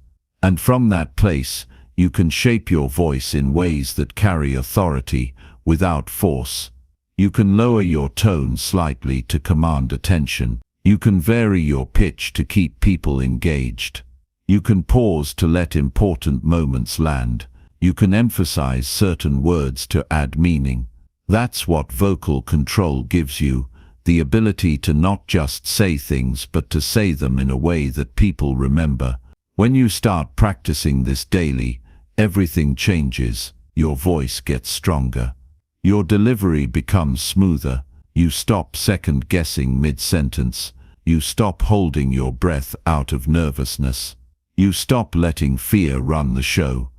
And from that place, you can shape your voice in ways that carry authority, without force. You can lower your tone slightly to command attention. You can vary your pitch to keep people engaged. You can pause to let important moments land. You can emphasize certain words to add meaning. That's what vocal control gives you, the ability to not just say things but to say them in a way that people remember. When you start practicing this daily, everything changes. Your voice gets stronger. Your delivery becomes smoother. You stop second-guessing mid-sentence. You stop holding your breath out of nervousness. You stop letting fear run the show.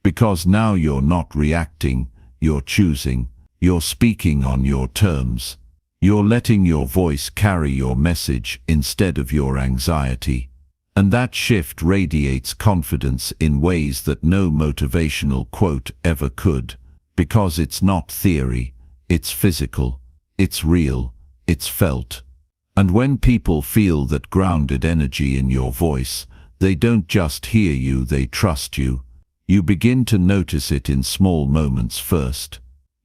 Because now you're not reacting, you're choosing. You're speaking on your terms. You're letting your voice carry your message instead of your anxiety. And that shift radiates confidence in ways that no motivational quote ever could, because it's not theory, it's physical, it's real, it's felt. And when people feel that grounded energy in your voice, they don't just hear you, they trust you. You begin to notice it in small moments first.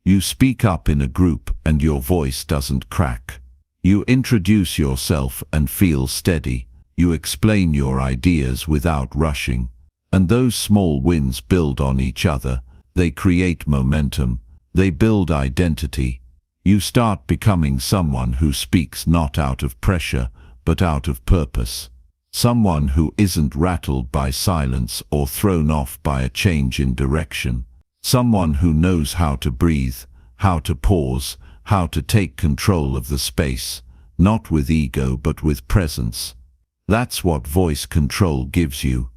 You speak up in a group and your voice doesn't crack. You introduce yourself and feel steady. You explain your ideas without rushing. And those small wins build on each other. They create momentum. They build identity. You start becoming someone who speaks not out of pressure, but out of purpose. Someone who isn't rattled by silence or thrown off by a change in direction. Someone who knows how to breathe, how to pause, how to take control of the space, not with ego but with presence. That's what voice control gives you.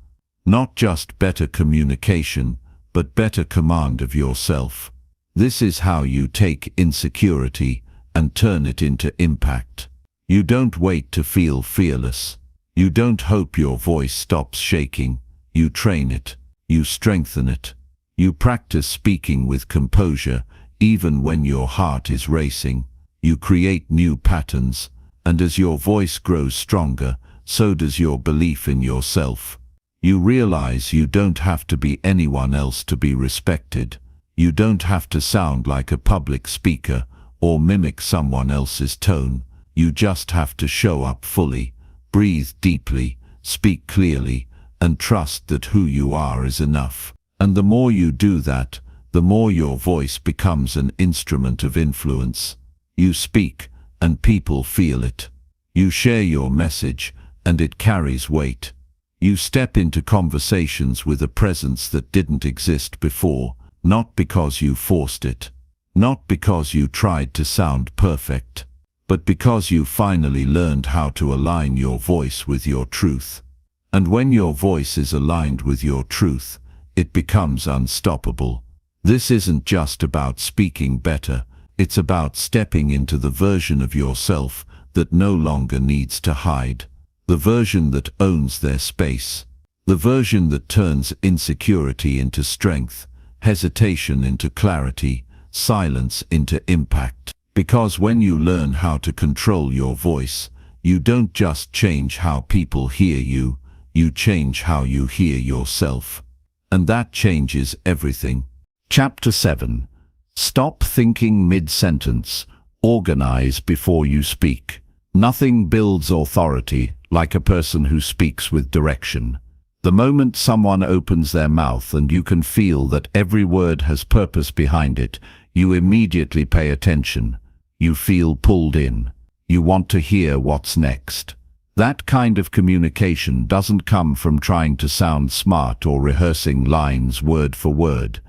Not just better communication, but better command of yourself. This is how you take insecurity and turn it into impact. You don't wait to feel fearless. You don't hope your voice stops shaking. You train it. You strengthen it. You practice speaking with composure, even when your heart is racing. You create new patterns, and as your voice grows stronger, so does your belief in yourself. You realize you don't have to be anyone else to be respected. You don't have to sound like a public speaker or mimic someone else's tone. You just have to show up fully, breathe deeply, speak clearly, and trust that who you are is enough. And the more you do that, the more your voice becomes an instrument of influence. You speak, and people feel it. You share your message, and it carries weight. You step into conversations with a presence that didn't exist before, not because you forced it, not because you tried to sound perfect, but because you finally learned how to align your voice with your truth. And when your voice is aligned with your truth, it becomes unstoppable. This isn't just about speaking better, it's about stepping into the version of yourself that no longer needs to hide, the version that owns their space, the version that turns insecurity into strength, hesitation into clarity, silence into impact. Because when you learn how to control your voice, you don't just change how people hear you, you change how you hear yourself. And that changes everything. Chapter 7. Stop thinking mid-sentence. Organize before you speak. Nothing builds authority like a person who speaks with direction. The moment someone opens their mouth and you can feel that every word has purpose behind it, you immediately pay attention. You feel pulled in. You want to hear what's next. That kind of communication doesn't come from trying to sound smart or rehearsing lines word for word.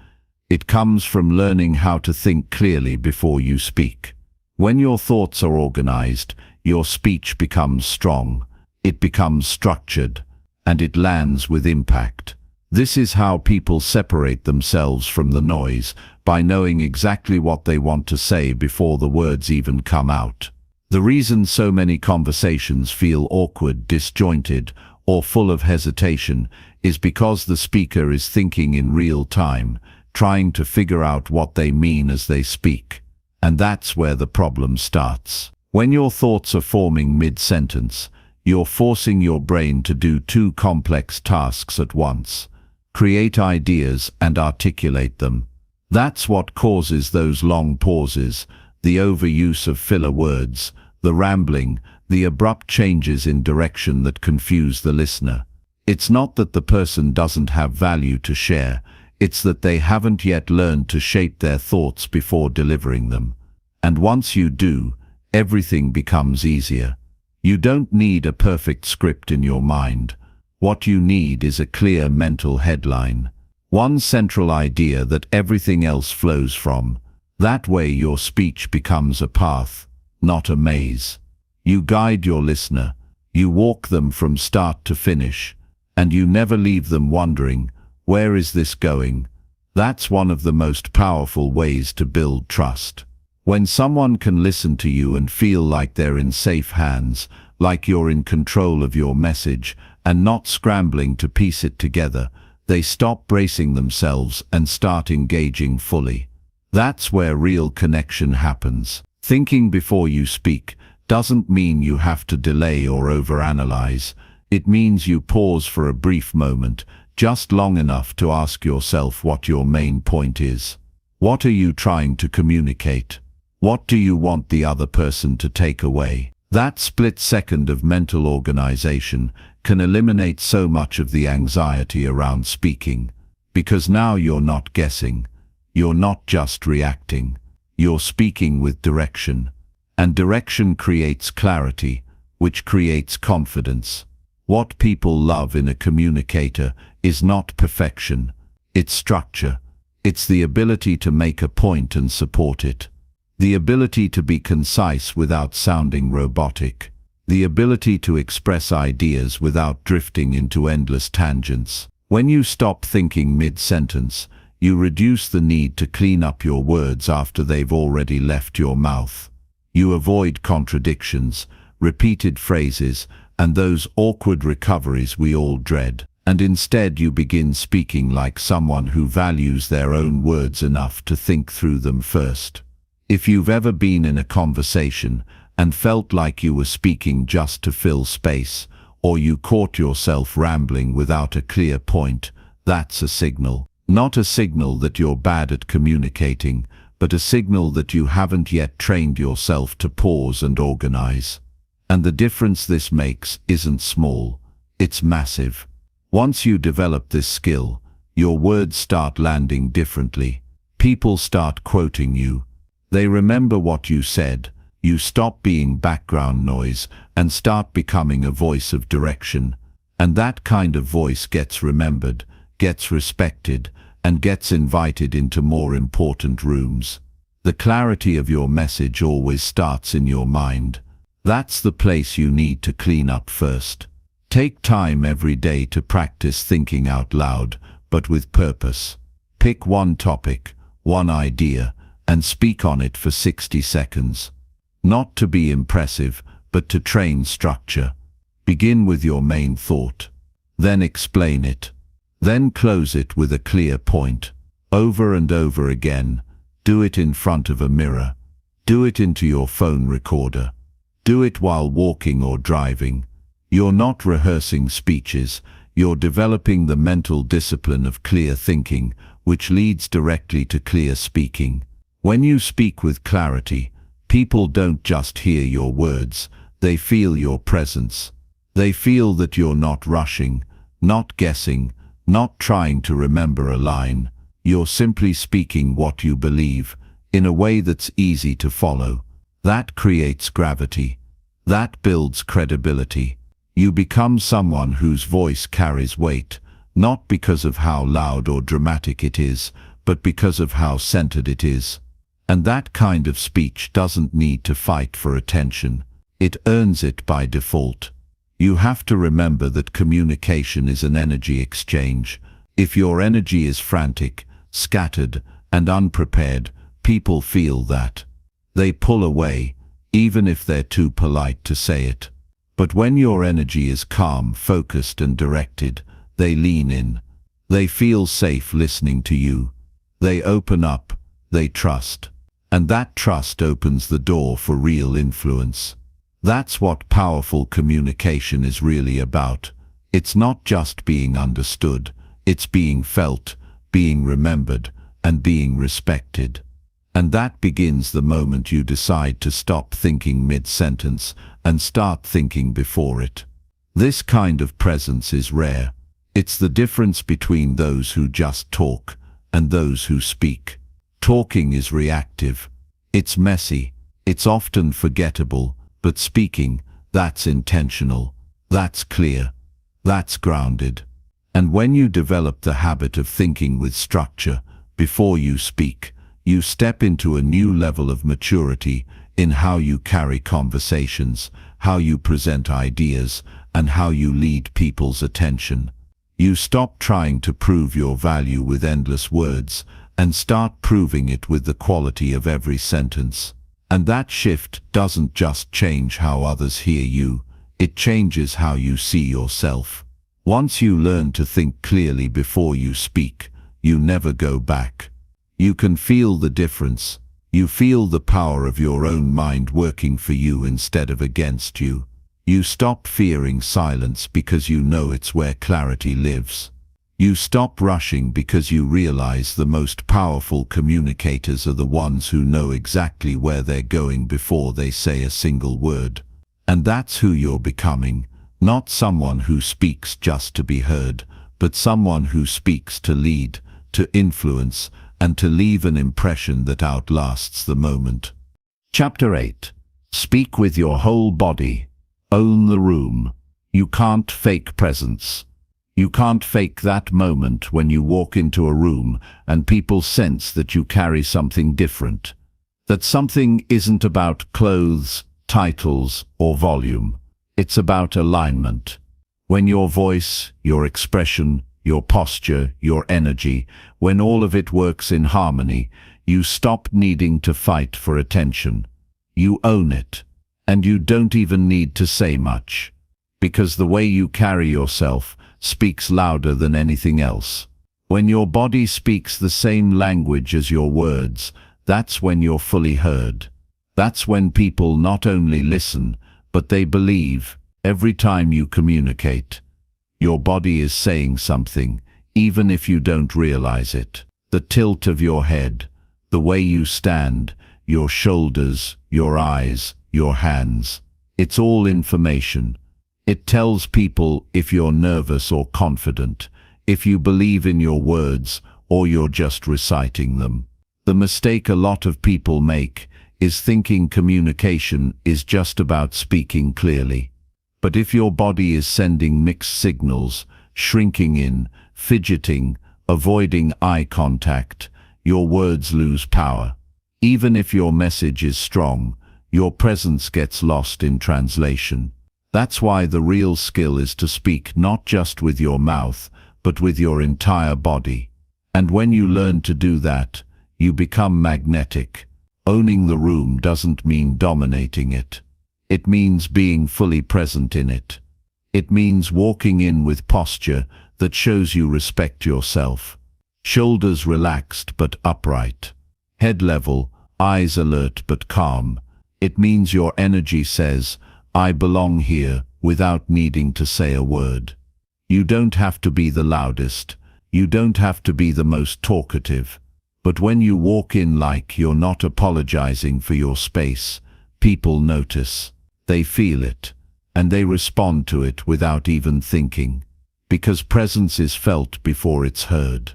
It comes from learning how to think clearly before you speak. When your thoughts are organized, your speech becomes strong, it becomes structured, and it lands with impact. This is how people separate themselves from the noise, by knowing exactly what they want to say before the words even come out. The reason so many conversations feel awkward, disjointed, or full of hesitation is because the speaker is thinking in real time, trying to figure out what they mean as they speak. And that's where the problem starts. When your thoughts are forming mid-sentence, you're forcing your brain to do two complex tasks at once: create ideas and articulate them. That's what causes those long pauses, the overuse of filler words, the rambling, the abrupt changes in direction that confuse the listener. It's not that the person doesn't have value to share, it's that they haven't yet learned to shape their thoughts before delivering them. And once you do, everything becomes easier. You don't need a perfect script in your mind. What you need is a clear mental headline. One central idea that everything else flows from. That way your speech becomes a path, not a maze. You guide your listener, you walk them from start to finish, and you never leave them wondering, where is this going? That's one of the most powerful ways to build trust. When someone can listen to you and feel like they're in safe hands, like you're in control of your message and not scrambling to piece it together, they stop bracing themselves and start engaging fully. That's where real connection happens. Thinking before you speak doesn't mean you have to delay or overanalyze. It means you pause for a brief moment, just long enough to ask yourself what your main point is. What are you trying to communicate? What do you want the other person to take away? That split second of mental organization can eliminate so much of the anxiety around speaking, because now you're not guessing, you're not just reacting, you're speaking with direction. And direction creates clarity, which creates confidence. What people love in a communicator is not perfection, it's structure. It's the ability to make a point and support it. The ability to be concise without sounding robotic. The ability to express ideas without drifting into endless tangents. When you stop thinking mid-sentence, you reduce the need to clean up your words after they've already left your mouth. You avoid contradictions, repeated phrases, and those awkward recoveries we all dread. And instead you begin speaking like someone who values their own words enough to think through them first. If you've ever been in a conversation and felt like you were speaking just to fill space, or you caught yourself rambling without a clear point, that's a signal. Not a signal that you're bad at communicating, but a signal that you haven't yet trained yourself to pause and organize. And the difference this makes isn't small, it's massive. Once you develop this skill, your words start landing differently. People start quoting you. They remember what you said, You stop being background noise and start becoming a voice of direction. And that kind of voice gets remembered, gets respected, and gets invited into more important rooms. The clarity of your message always starts in your mind. That's the place you need to clean up first. Take time every day to practice thinking out loud, but with purpose. Pick one topic, one idea, and speak on it for 60 seconds. Not to be impressive, but to train structure. Begin with your main thought. Then explain it. Then close it with a clear point. Over and over again. Do it in front of a mirror. Do it into your phone recorder. Do it while walking or driving. You're not rehearsing speeches. You're developing the mental discipline of clear thinking, which leads directly to clear speaking. When you speak with clarity, people don't just hear your words, they feel your presence. They feel that you're not rushing, not guessing, not trying to remember a line. You're simply speaking what you believe, in a way that's easy to follow. That creates gravity. That builds credibility. You become someone whose voice carries weight, not because of how loud or dramatic it is, but because of how centered it is. And that kind of speech doesn't need to fight for attention. It earns it by default. You have to remember that communication is an energy exchange. If your energy is frantic, scattered, and unprepared, people feel that. They pull away, even if they're too polite to say it. But when your energy is calm, focused, and directed, they lean in. They feel safe listening to you. They open up. They trust. And that trust opens the door for real influence. That's what powerful communication is really about. It's not just being understood. It's being felt, being remembered, and being respected. And that begins the moment you decide to stop thinking mid-sentence and start thinking before it. This kind of presence is rare. It's the difference between those who just talk and those who speak. Talking is reactive. It's messy. It's often forgettable. But speaking, that's intentional. That's clear. That's grounded. And when you develop the habit of thinking with structure before you speak, you step into a new level of maturity in how you carry conversations, how you present ideas, and how you lead people's attention. You stop trying to prove your value with endless words and start proving it with the quality of every sentence. And that shift doesn't just change how others hear you, it changes how you see yourself. Once you learn to think clearly before you speak, you never go back. You can feel the difference. You feel the power of your own mind working for you instead of against you. You stop fearing silence because you know it's where clarity lives. You stop rushing because you realize the most powerful communicators are the ones who know exactly where they're going before they say a single word. And that's who you're becoming, not someone who speaks just to be heard, but someone who speaks to lead, to influence, and to leave an impression that outlasts the moment. Chapter 8. Speak with your whole body. Own the room. You can't fake presence. You can't fake that moment when you walk into a room and people sense that you carry something different. That something isn't about clothes, titles, or volume. It's about alignment. When your voice, your expression, your posture, your energy, when all of it works in harmony, you stop needing to fight for attention. You own it. And you don't even need to say much. Because the way you carry yourself speaks louder than anything else. When your body speaks the same language as your words, that's when you're fully heard. That's when people not only listen, but they believe. Every time you communicate, your body is saying something, even if you don't realize it. The tilt of your head, the way you stand, your shoulders, your eyes, your hands. It's all information. It tells people if you're nervous or confident, if you believe in your words or you're just reciting them. The mistake a lot of people make is thinking communication is just about speaking clearly. But if your body is sending mixed signals, shrinking in, fidgeting, avoiding eye contact, your words lose power. Even if your message is strong, your presence gets lost in translation. That's why the real skill is to speak not just with your mouth, but with your entire body. And when you learn to do that, you become magnetic. Owning the room doesn't mean dominating it. It means being fully present in it. It means walking in with posture that shows you respect yourself. Shoulders relaxed but upright. Head level, eyes alert but calm. It means your energy says, I belong here, without needing to say a word. You don't have to be the loudest. You don't have to be the most talkative. But when you walk in like you're not apologizing for your space, people notice. They feel it, and they respond to it without even thinking. Because presence is felt before it's heard.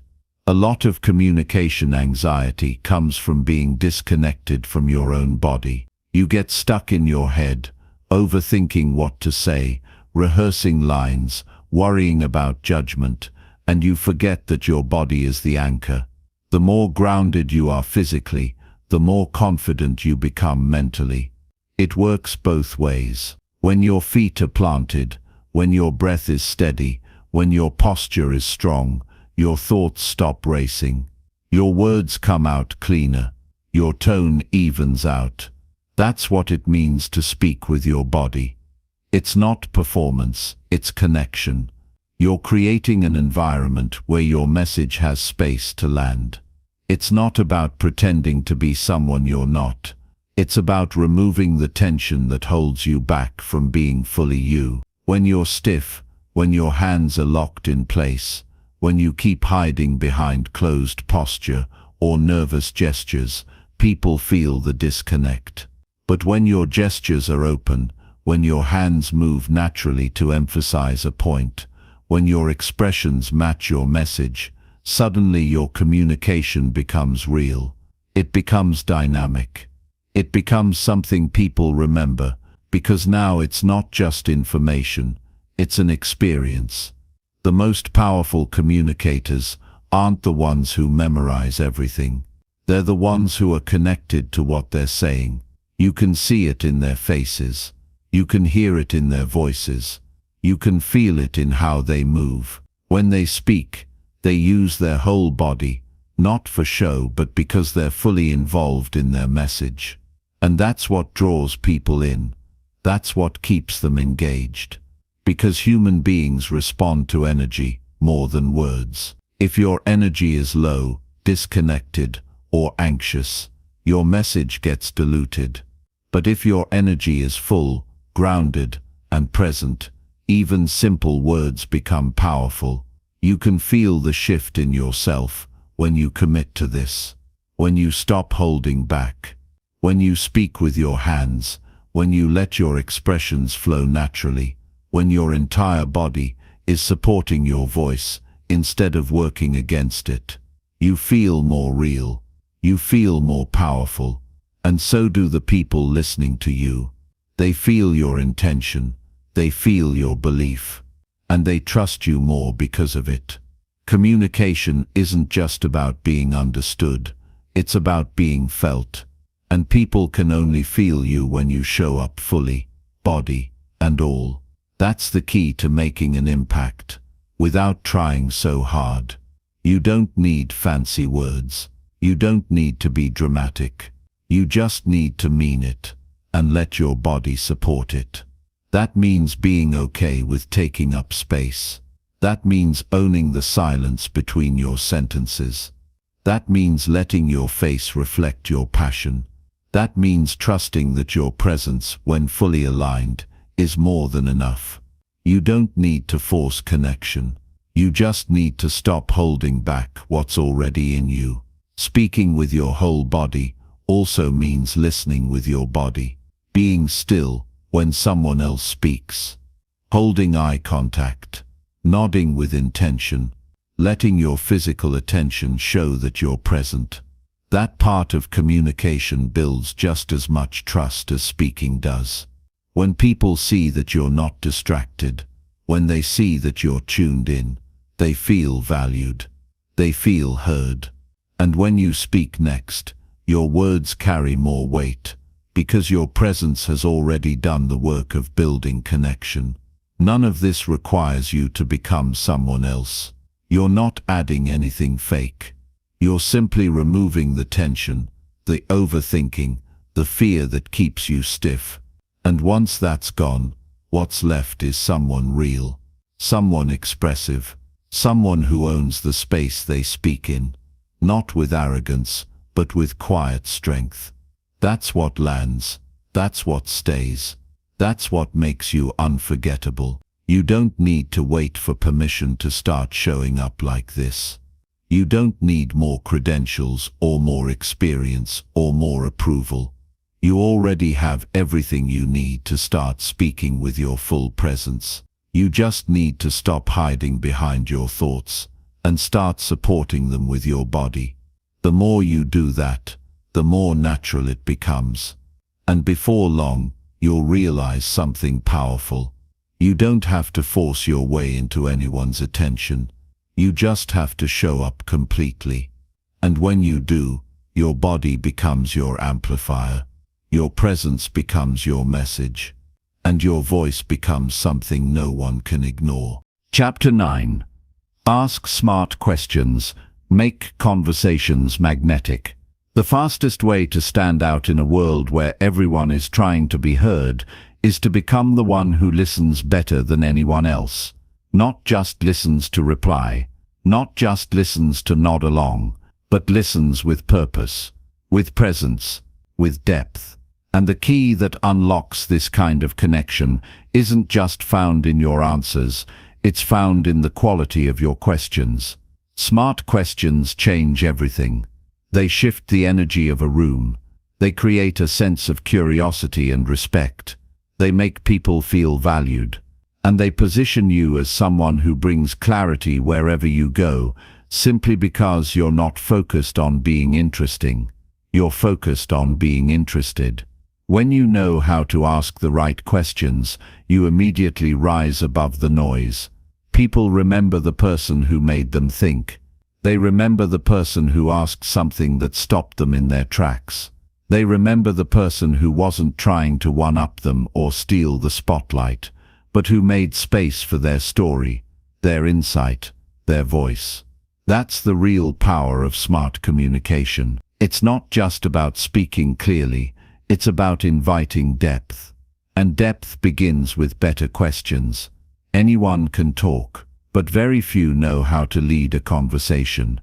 A lot of communication anxiety comes from being disconnected from your own body. You get stuck in your head, overthinking what to say, rehearsing lines, worrying about judgment, and you forget that your body is the anchor. The more grounded you are physically, the more confident you become mentally. It works both ways. When your feet are planted, when your breath is steady, when your posture is strong, your thoughts stop racing. Your words come out cleaner. Your tone evens out. That's what it means to speak with your body. It's not performance, it's connection. You're creating an environment where your message has space to land. It's not about pretending to be someone you're not. It's about removing the tension that holds you back from being fully you. When you're stiff, when your hands are locked in place, when you keep hiding behind closed posture or nervous gestures, people feel the disconnect. But when your gestures are open, when your hands move naturally to emphasize a point, when your expressions match your message, suddenly your communication becomes real. It becomes dynamic. It becomes something people remember, because now it's not just information, it's an experience. The most powerful communicators aren't the ones who memorize everything. They're the ones who are connected to what they're saying. You can see it in their faces. You can hear it in their voices. You can feel it in how they move. When they speak, they use their whole body, not for show but because they're fully involved in their message. And that's what draws people in. That's what keeps them engaged. Because human beings respond to energy more than words. If your energy is low, disconnected, or anxious, your message gets diluted. But if your energy is full, grounded, and present, even simple words become powerful. You can feel the shift in yourself when you commit to this. When you stop holding back. When you speak with your hands. When you let your expressions flow naturally. When your entire body is supporting your voice instead of working against it. You feel more real. You feel more powerful. And so do the people listening to you. They feel your intention. They feel your belief. And they trust you more because of it. Communication isn't just about being understood. It's about being felt. And people can only feel you when you show up fully, body and all. That's the key to making an impact, without trying so hard. You don't need fancy words. You don't need to be dramatic. You just need to mean it, and let your body support it. That means being okay with taking up space. That means owning the silence between your sentences. That means letting your face reflect your passion. That means trusting that your presence, when fully aligned, is more than enough. You don't need to force connection. You just need to stop holding back what's already in you. Speaking with your whole body also means listening with your body. Being still when someone else speaks. Holding eye contact. Nodding with intention. Letting your physical attention show that you're present. That part of communication builds just as much trust as speaking does. When people see that you're not distracted, when they see that you're tuned in, they feel valued. They feel heard. And when you speak next, your words carry more weight, because your presence has already done the work of building connection. None of this requires you to become someone else. You're not adding anything fake. You're simply removing the tension, the overthinking, the fear that keeps you stiff. And once that's gone, what's left is someone real, someone expressive, someone who owns the space they speak in, not with arrogance, but with quiet strength. That's what lands. That's what stays. That's what makes you unforgettable. You don't need to wait for permission to start showing up like this. You don't need more credentials or more experience or more approval. You already have everything you need to start speaking with your full presence. You just need to stop hiding behind your thoughts and start supporting them with your body. The more you do that, the more natural it becomes. And before long, you'll realize something powerful. You don't have to force your way into anyone's attention. You just have to show up completely. And when you do, your body becomes your amplifier. Your presence becomes your message. And your voice becomes something no one can ignore. Chapter 9. Ask smart questions. Make conversations magnetic. The fastest way to stand out in a world where everyone is trying to be heard is to become the one who listens better than anyone else. Not just listens to reply, not just listens to nod along, but listens with purpose, with presence, with depth. And the key that unlocks this kind of connection isn't just found in your answers, it's found in the quality of your questions. Smart questions change everything. They shift the energy of a room. They create a sense of curiosity and respect. They make people feel valued. And they position you as someone who brings clarity wherever you go, simply because you're not focused on being interesting. You're focused on being interested. When you know how to ask the right questions, you immediately rise above the noise. People remember the person who made them think. They remember the person who asked something that stopped them in their tracks. They remember the person who wasn't trying to one-up them or steal the spotlight, but who made space for their story, their insight, their voice. That's the real power of smart communication. It's not just about speaking clearly, it's about inviting depth. And depth begins with better questions. Anyone can talk, but very few know how to lead a conversation.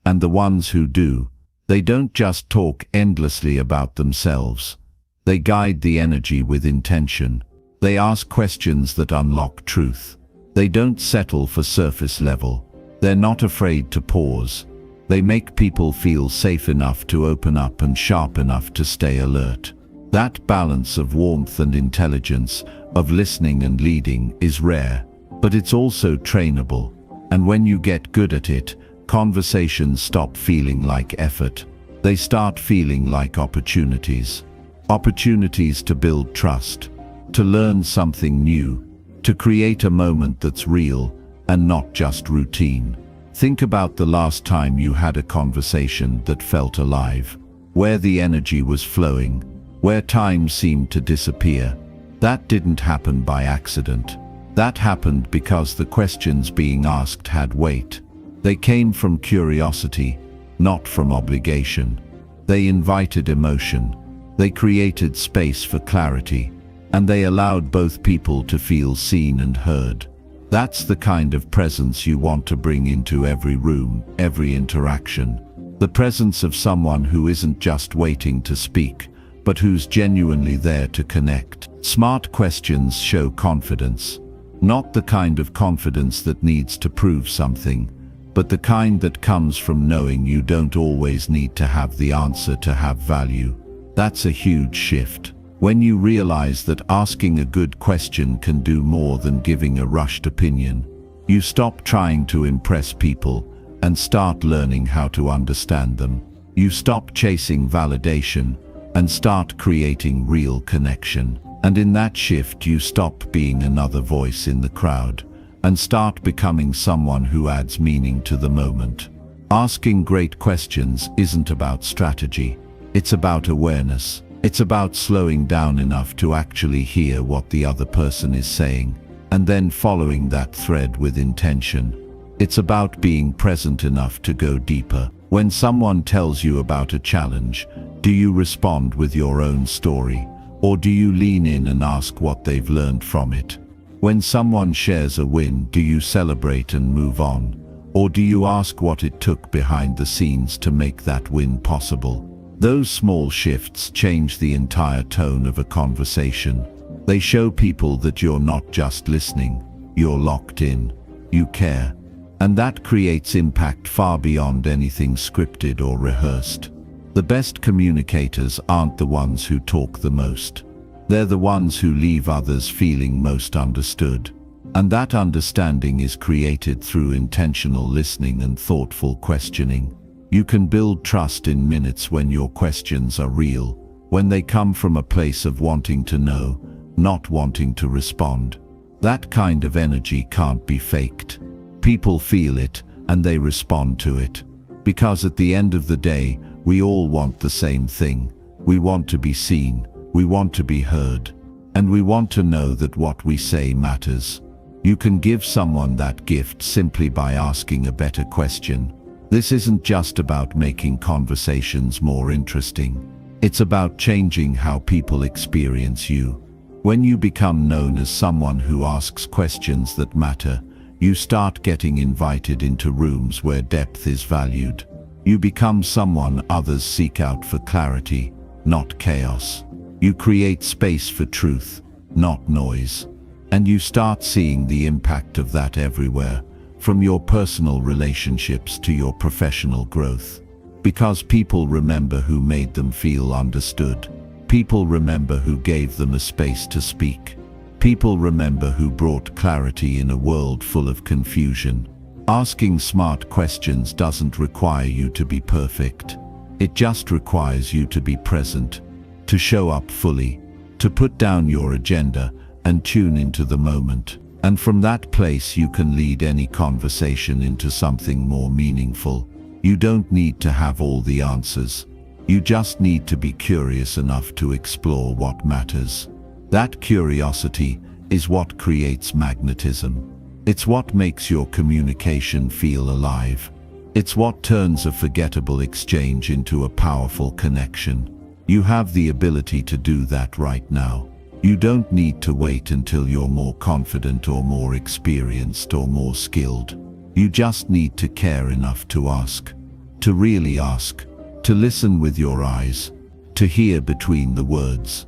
And the ones who do, they don't just talk endlessly about themselves. They guide the energy with intention. They ask questions that unlock truth. They don't settle for surface level. They're not afraid to pause. They make people feel safe enough to open up and sharp enough to stay alert. That balance of warmth and intelligence, of listening and leading, is rare, but it's also trainable. And when you get good at it, conversations stop feeling like effort. They start feeling like opportunities. Opportunities to build trust, to learn something new, to create a moment that's real and not just routine. Think about the last time you had a conversation that felt alive, where the energy was flowing, where time seemed to disappear. That didn't happen by accident. That happened because the questions being asked had weight. They came from curiosity, not from obligation. They invited emotion. They created space for clarity. And they allowed both people to feel seen and heard. That's the kind of presence you want to bring into every room, every interaction. The presence of someone who isn't just waiting to speak, but who's genuinely there to connect. Smart questions show confidence. Not the kind of confidence that needs to prove something, but the kind that comes from knowing you don't always need to have the answer to have value. That's a huge shift. When you realize that asking a good question can do more than giving a rushed opinion, you stop trying to impress people and start learning how to understand them. You stop chasing validation and start creating real connection. And in that shift, you stop being another voice in the crowd and start becoming someone who adds meaning to the moment. Asking great questions isn't about strategy. It's about awareness. It's about slowing down enough to actually hear what the other person is saying, and then following that thread with intention. It's about being present enough to go deeper. When someone tells you about a challenge, do you respond with your own story, or do you lean in and ask what they've learned from it? When someone shares a win, do you celebrate and move on, or do you ask what it took behind the scenes to make that win possible? Those small shifts change the entire tone of a conversation. They show people that you're not just listening, you're locked in, you care. And that creates impact far beyond anything scripted or rehearsed. The best communicators aren't the ones who talk the most. They're the ones who leave others feeling most understood. And that understanding is created through intentional listening and thoughtful questioning. You can build trust in minutes when your questions are real, when they come from a place of wanting to know, not wanting to respond. That kind of energy can't be faked. People feel it and they respond to it. Because at the end of the day, we all want the same thing. We want to be seen, we want to be heard, and we want to know that what we say matters. You can give someone that gift simply by asking a better question. This isn't just about making conversations more interesting. It's about changing how people experience you. When you become known as someone who asks questions that matter, you start getting invited into rooms where depth is valued. You become someone others seek out for clarity, not chaos. You create space for truth, not noise. And you start seeing the impact of that everywhere, from your personal relationships to your professional growth. Because people remember who made them feel understood. People remember who gave them a space to speak. People remember who brought clarity in a world full of confusion. Asking smart questions doesn't require you to be perfect. It just requires you to be present, to show up fully, to put down your agenda and tune into the moment. And from that place you can lead any conversation into something more meaningful. You don't need to have all the answers. You just need to be curious enough to explore what matters. That curiosity is what creates magnetism. It's what makes your communication feel alive. It's what turns a forgettable exchange into a powerful connection. You have the ability to do that right now. You don't need to wait until you're more confident or more experienced or more skilled. You just need to care enough to ask, to really ask, to listen with your eyes, to hear between the words,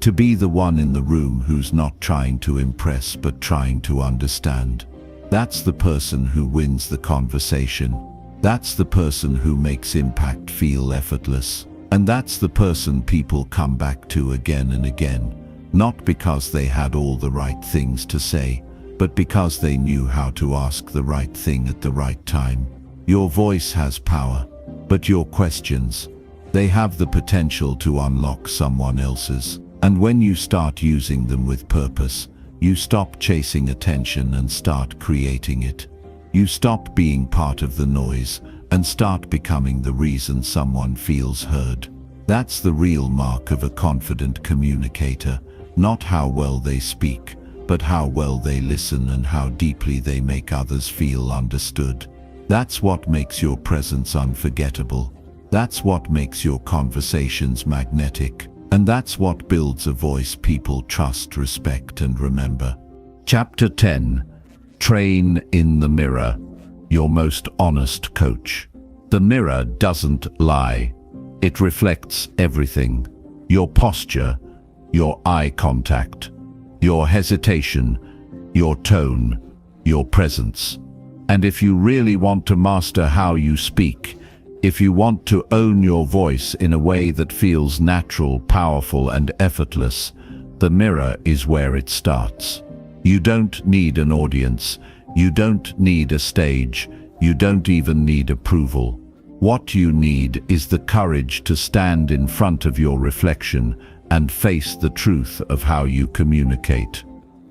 to be the one in the room who's not trying to impress but trying to understand. That's the person who wins the conversation. That's the person who makes impact feel effortless. And that's the person people come back to again and again, not because they had all the right things to say, but because they knew how to ask the right thing at the right time. Your voice has power, but your questions, they have the potential to unlock someone else's. And when you start using them with purpose, you stop chasing attention and start creating it. You stop being part of the noise and start becoming the reason someone feels heard. That's the real mark of a confident communicator, not how well they speak, but how well they listen and how deeply they make others feel understood. That's what makes your presence unforgettable. That's what makes your conversations magnetic. And that's what builds a voice people trust, respect, and remember. Chapter 10. Train in the mirror, your most honest coach. The mirror doesn't lie. It reflects everything. Your posture, your eye contact, your hesitation, your tone, your presence. And if you really want to master how you speak, if you want to own your voice in a way that feels natural, powerful, and effortless, the mirror is where it starts. You don't need an audience. You don't need a stage. You don't even need approval. What you need is the courage to stand in front of your reflection and face the truth of how you communicate.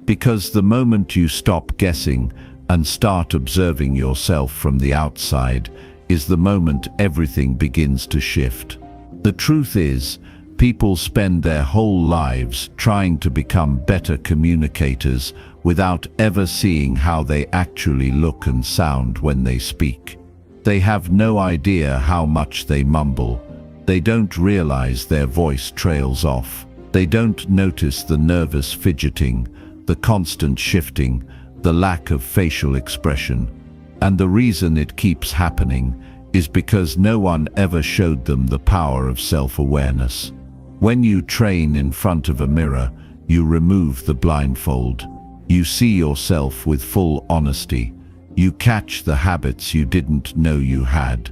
Because the moment you stop guessing and start observing yourself from the outside is the moment everything begins to shift. The truth is, people spend their whole lives trying to become better communicators without ever seeing how they actually look and sound when they speak. They have no idea how much they mumble. They don't realize their voice trails off. They don't notice the nervous fidgeting, the constant shifting, the lack of facial expression. And the reason it keeps happening is because no one ever showed them the power of self-awareness. When you train in front of a mirror, you remove the blindfold. You see yourself with full honesty. You catch the habits you didn't know you had.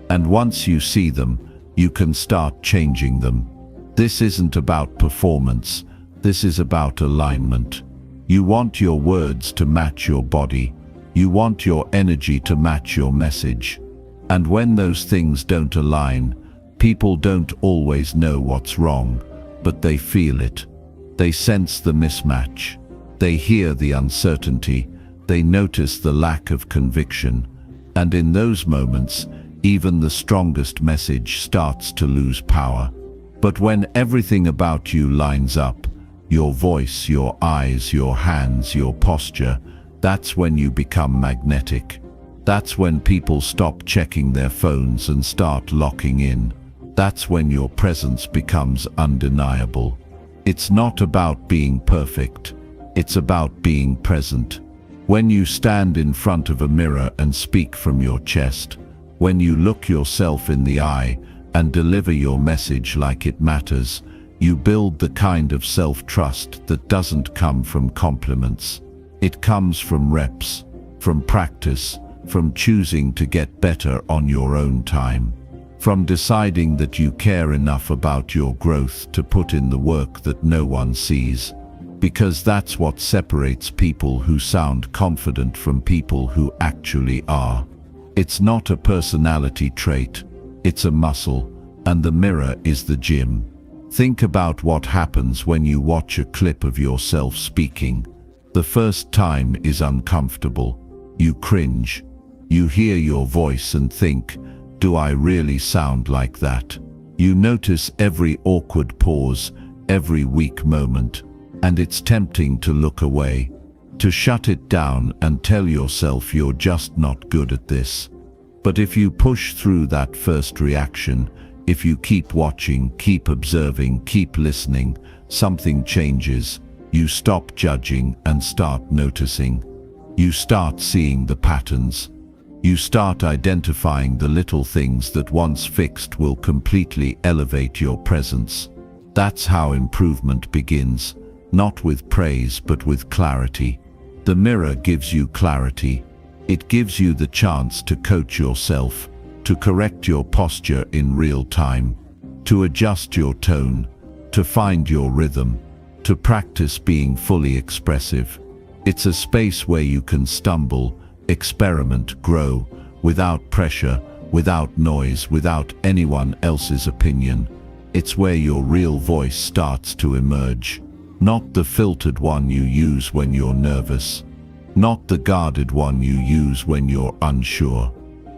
And once you see them, you can start changing them. This isn't about performance. This is about alignment. You want your words to match your body. You want your energy to match your message. And when those things don't align, people don't always know what's wrong, but they feel it. They sense the mismatch. They hear the uncertainty. They notice the lack of conviction. And in those moments, even the strongest message starts to lose power. But when everything about you lines up, your voice, your eyes, your hands, your posture, that's when you become magnetic. That's when people stop checking their phones and start locking in. That's when your presence becomes undeniable. It's not about being perfect. It's about being present. When you stand in front of a mirror and speak from your chest, when you look yourself in the eye and deliver your message like it matters, you build the kind of self-trust that doesn't come from compliments. It comes from reps, from practice, from choosing to get better on your own time, from deciding that you care enough about your growth to put in the work that no one sees. Because that's what separates people who sound confident from people who actually are. It's not a personality trait, it's a muscle, and the mirror is the gym. Think about what happens when you watch a clip of yourself speaking. The first time is uncomfortable. You cringe. You hear your voice and think, do I really sound like that? You notice every awkward pause, every weak moment, and it's tempting to look away, to shut it down and tell yourself you're just not good at this. But if you push through that first reaction, if you keep watching, keep observing, keep listening, something changes. You stop judging and start noticing. You start seeing the patterns. You start identifying the little things that once fixed will completely elevate your presence. That's how improvement begins, not with praise but with clarity. The mirror gives you clarity. It gives you the chance to coach yourself, to correct your posture in real time, to adjust your tone, to find your rhythm, to practice being fully expressive. It's a space where you can stumble, experiment, grow, without pressure, without noise, without anyone else's opinion. It's where your real voice starts to emerge, not the filtered one you use when you're nervous, not the guarded one you use when you're unsure,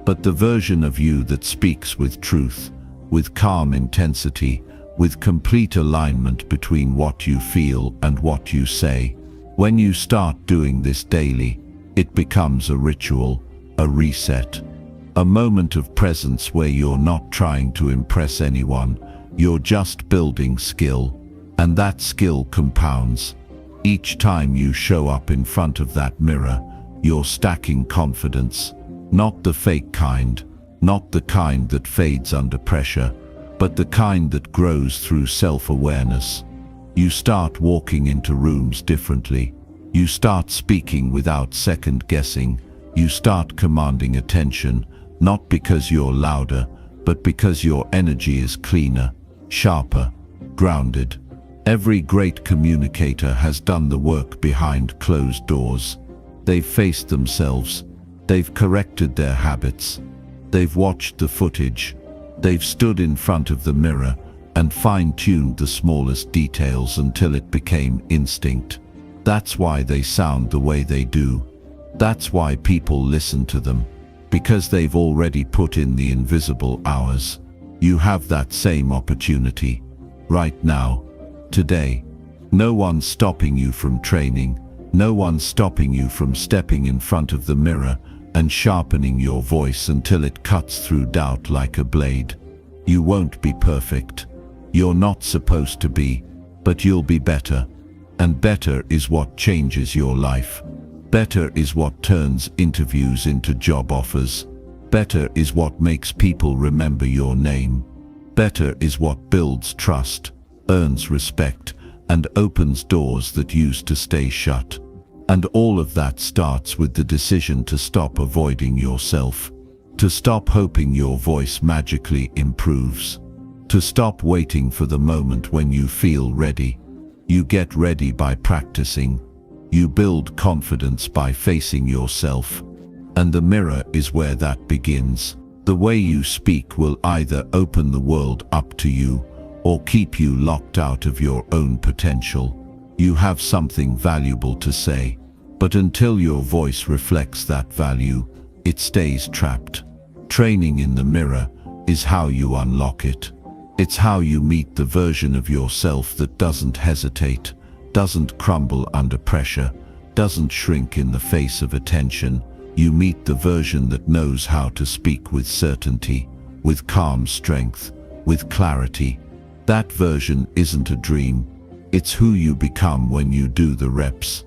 but the version of you that speaks with truth, with calm intensity, with complete alignment between what you feel and what you say. When you start doing this daily, it becomes a ritual, a reset, a moment of presence where you're not trying to impress anyone, you're just building skill, and that skill compounds. Each time you show up in front of that mirror, you're stacking confidence, not the fake kind, not the kind that fades under pressure, but the kind that grows through self-awareness. You start walking into rooms differently. You start speaking without second-guessing. You start commanding attention, not because you're louder, but because your energy is cleaner, sharper, grounded. Every great communicator has done the work behind closed doors. They've faced themselves. They've corrected their habits. They've watched the footage. They've stood in front of the mirror and fine-tuned the smallest details until it became instinct. That's why they sound the way they do. That's why people listen to them, because they've already put in the invisible hours. You have that same opportunity, right now, today. No one's stopping you from training. No one's stopping you from stepping in front of the mirror and sharpening your voice until it cuts through doubt like a blade. You won't be perfect. You're not supposed to be, but you'll be better. And better is what changes your life. Better is what turns interviews into job offers. Better is what makes people remember your name. Better is what builds trust, earns respect, and opens doors that used to stay shut. And all of that starts with the decision to stop avoiding yourself, to stop hoping your voice magically improves, to stop waiting for the moment when you feel ready. You get ready by practicing. You build confidence by facing yourself. And the mirror is where that begins. The way you speak will either open the world up to you or keep you locked out of your own potential. You have something valuable to say, but until your voice reflects that value, it stays trapped. Training in the mirror is how you unlock it. It's how you meet the version of yourself that doesn't hesitate, doesn't crumble under pressure, doesn't shrink in the face of attention. You meet the version that knows how to speak with certainty, with calm strength, with clarity. That version isn't a dream. It's who you become when you do the reps.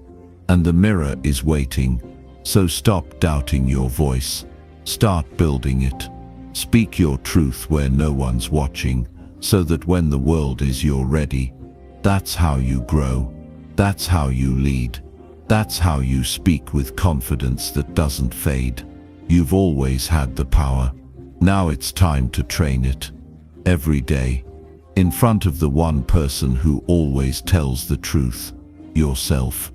And the mirror is waiting. So stop doubting your voice. Start building it. Speak your truth where no one's watching, so that when the world is you're ready. That's how you grow. That's how you lead. That's how you speak with confidence that doesn't fade. You've always had the power. Now it's time to train it. Every day. In front of the one person who always tells the truth. Yourself.